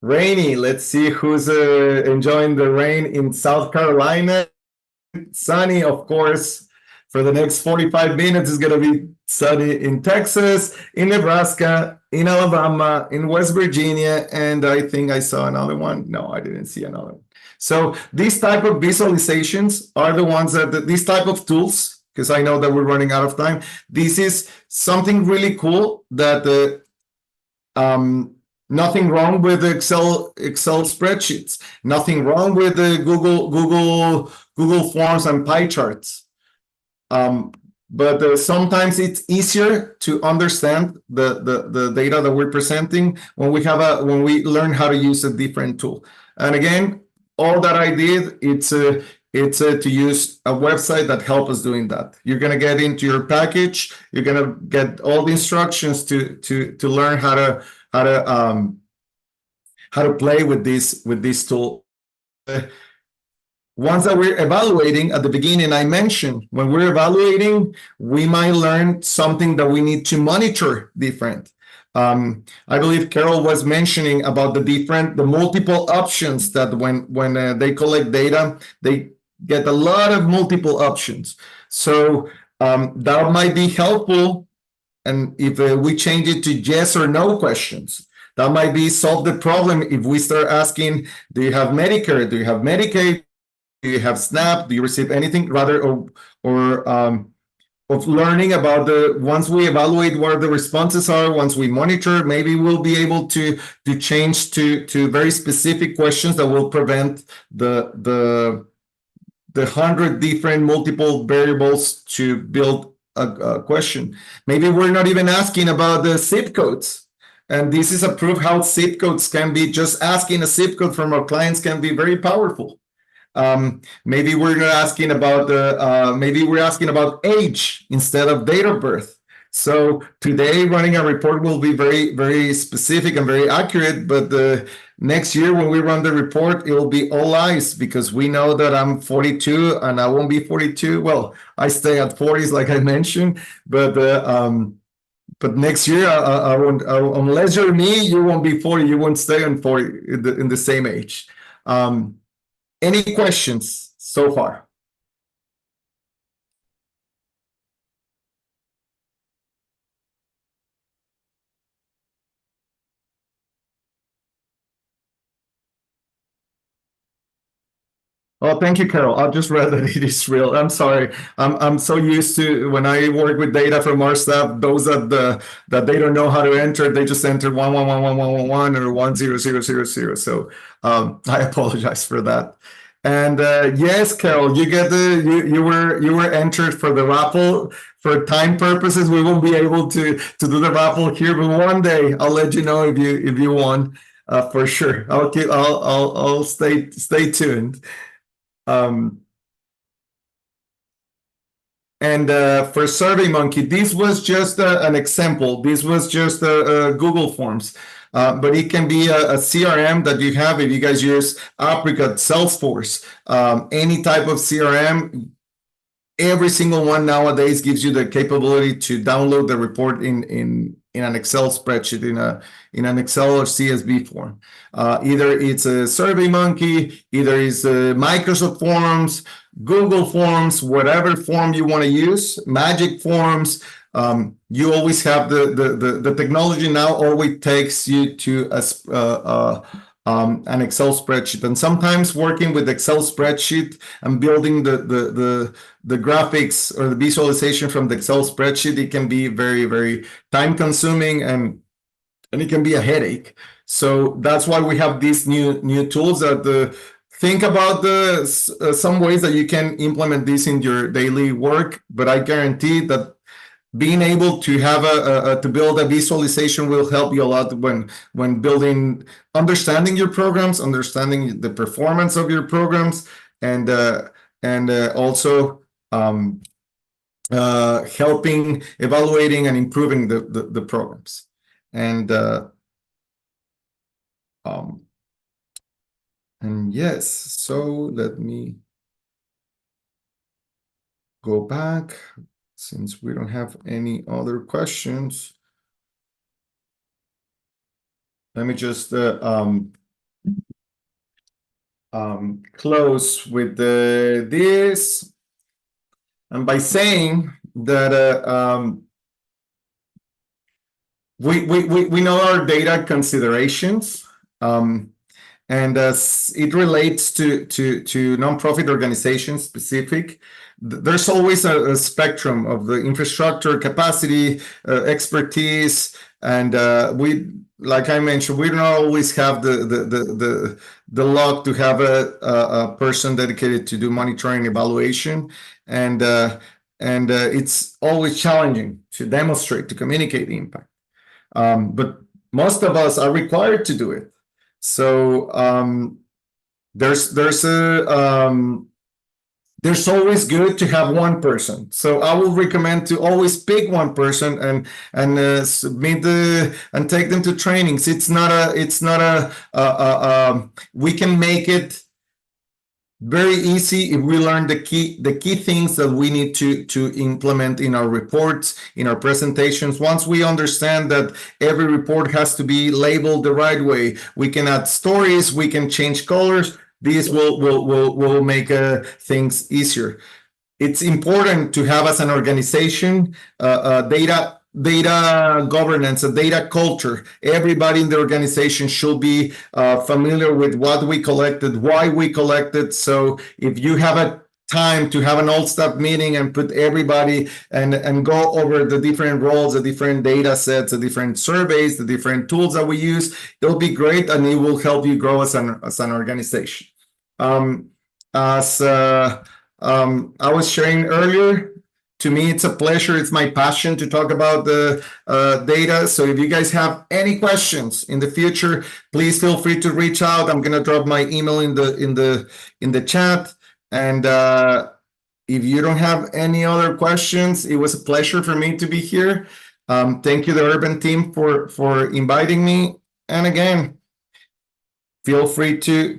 Rainy. Let's see who's enjoying the rain in South Carolina. Sunny, of course. For the next 45 minutes, it's going to be sunny in Texas, in Nebraska, in Alabama, in West Virginia, and I think I saw another one. No, I didn't see another one. So these type of visualizations are the ones that these type of tools, because I know that we're running out of time. This is something really cool that nothing wrong with Excel spreadsheets. Nothing wrong with the Google Forms and pie charts. But sometimes it's easier to understand the data that we're presenting when we learn how to use a different tool. And again, all that I did, it's to use a website that helps us doing that. You're gonna get into your package. You're gonna get all the instructions to learn how to play with this tool. Once that we're evaluating at the beginning, I mentioned when we're evaluating, we might learn something that we need to monitor different. I believe Carol was mentioning about the multiple options that when they collect data, they get a lot of multiple options. So that might be helpful. And if we change it to yes or no questions, that might be solve the problem. If we start asking, do you have Medicare? Do you have Medicaid? Do you have SNAP? Do you receive anything? Rather, of learning about once we evaluate what the responses are, once we monitor, maybe we'll be able to change to very specific questions that will prevent the 100 different multiple variables to build a question. Maybe we're not even asking about the zip codes. And this is a proof how zip codes can be, just asking a zip code from our clients can be very powerful. Maybe we're not asking about maybe we're asking about age instead of date of birth. So today running a report will be very, very specific and very accurate, but next year when we run the report, it will be all eyes because we know that I'm 42 and I won't be 42. Well, I stay at 40s like I mentioned, but next year I won't, unless you're me, you won't be 40, you won't stay on 40 in the same age. Any questions so far? Oh, thank you, Carol. I just read that it is real. I'm sorry. I'm so used to when I work with data from our staff, those that they don't know how to enter, they just enter 1111111 or 10000. So I apologize for that. And yes, Carol, you get you were entered for the raffle. For time purposes, we won't be able to do the raffle here, but one day I'll let you know if you won for sure. I'll stay tuned. And for SurveyMonkey, this was just an example. This was just Google Forms. But it can be a CRM that you have if you guys use Apricot, Salesforce, any type of CRM. Every single one nowadays gives you the capability to download the report in an Excel spreadsheet, in an Excel or CSV form. Either it's a SurveyMonkey, either it's Microsoft Forms, Google Forms, whatever form you want to use, Magic Forms. You always have the technology now always takes you to an Excel spreadsheet, and sometimes working with Excel spreadsheet and building the graphics or the visualization from the Excel spreadsheet, it can be very, very time consuming and it can be a headache. So that's why we have these new tools that think about some ways that you can implement this in your daily work, but I guarantee that being able to have to build a visualization will help you a lot when building, understanding your programs, understanding the performance of your programs, and also helping evaluating and improving the programs. And yes, so let me go back. Since we don't have any other questions, let me just close with this, and by saying that we know our data considerations, and as it relates to nonprofit organizations specific, there's always a spectrum of the infrastructure, capacity, expertise, and like I mentioned, we don't always have the luck to have a person dedicated to do monitoring evaluation, and it's always challenging to demonstrate, to communicate the impact. But most of us are required to do it. So there's always good to have one person. So I will recommend to always pick one person and submit and take them to trainings. It's not a we can make it very easy if we learn the key things that we need to implement in our reports, in our presentations. Once we understand that every report has to be labeled the right way, we can add stories, we can change colors. These will make things easier. It's important to have as an organization data governance, a data culture. Everybody in the organization should be familiar with what we collected, why we collected. So if you have a time to have an all staff meeting and put everybody and go over the different roles, the different data sets, the different surveys, the different tools that we use, it'll be great and it will help you grow as an organization. I was sharing earlier, to me, it's a pleasure. It's my passion to talk about the data. So if you guys have any questions in the future, please feel free to reach out. I'm gonna drop my email in the chat. And if you don't have any other questions, it was a pleasure for me to be here. Thank you, the Urban team, for inviting me. And again, feel free to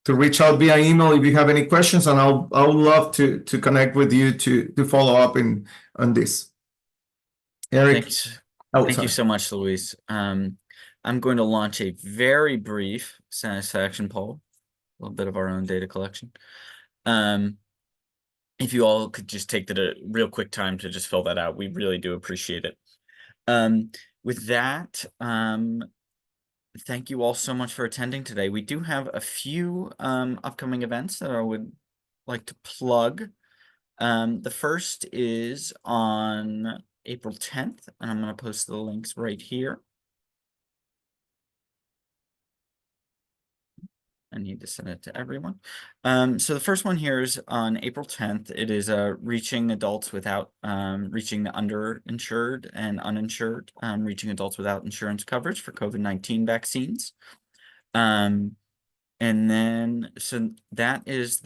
reach out via email if you have any questions, and I would love to connect with you to follow up on this. Eric, Thank you so much, Luis. I'm going to launch a very brief satisfaction poll, a little bit of our own data collection. If you all could just take the real quick time to just fill that out, we really do appreciate it. With that, thank you all so much for attending today. We do have a few upcoming events that I would like to plug. The first is on April 10th, and I'm going to post the links right here. I need to send it to everyone. So the first one here is on April 10th. It is reaching adults without reaching the underinsured and uninsured, reaching adults without insurance coverage for COVID-19 vaccines. And then so that is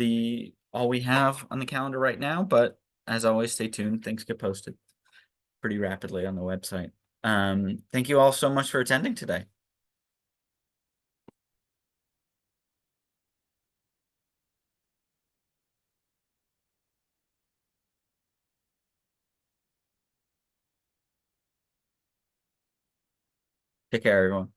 all we have on the calendar right now. But as always, stay tuned. Things get posted pretty rapidly on the website. Thank you all so much for attending today. Take care, everyone.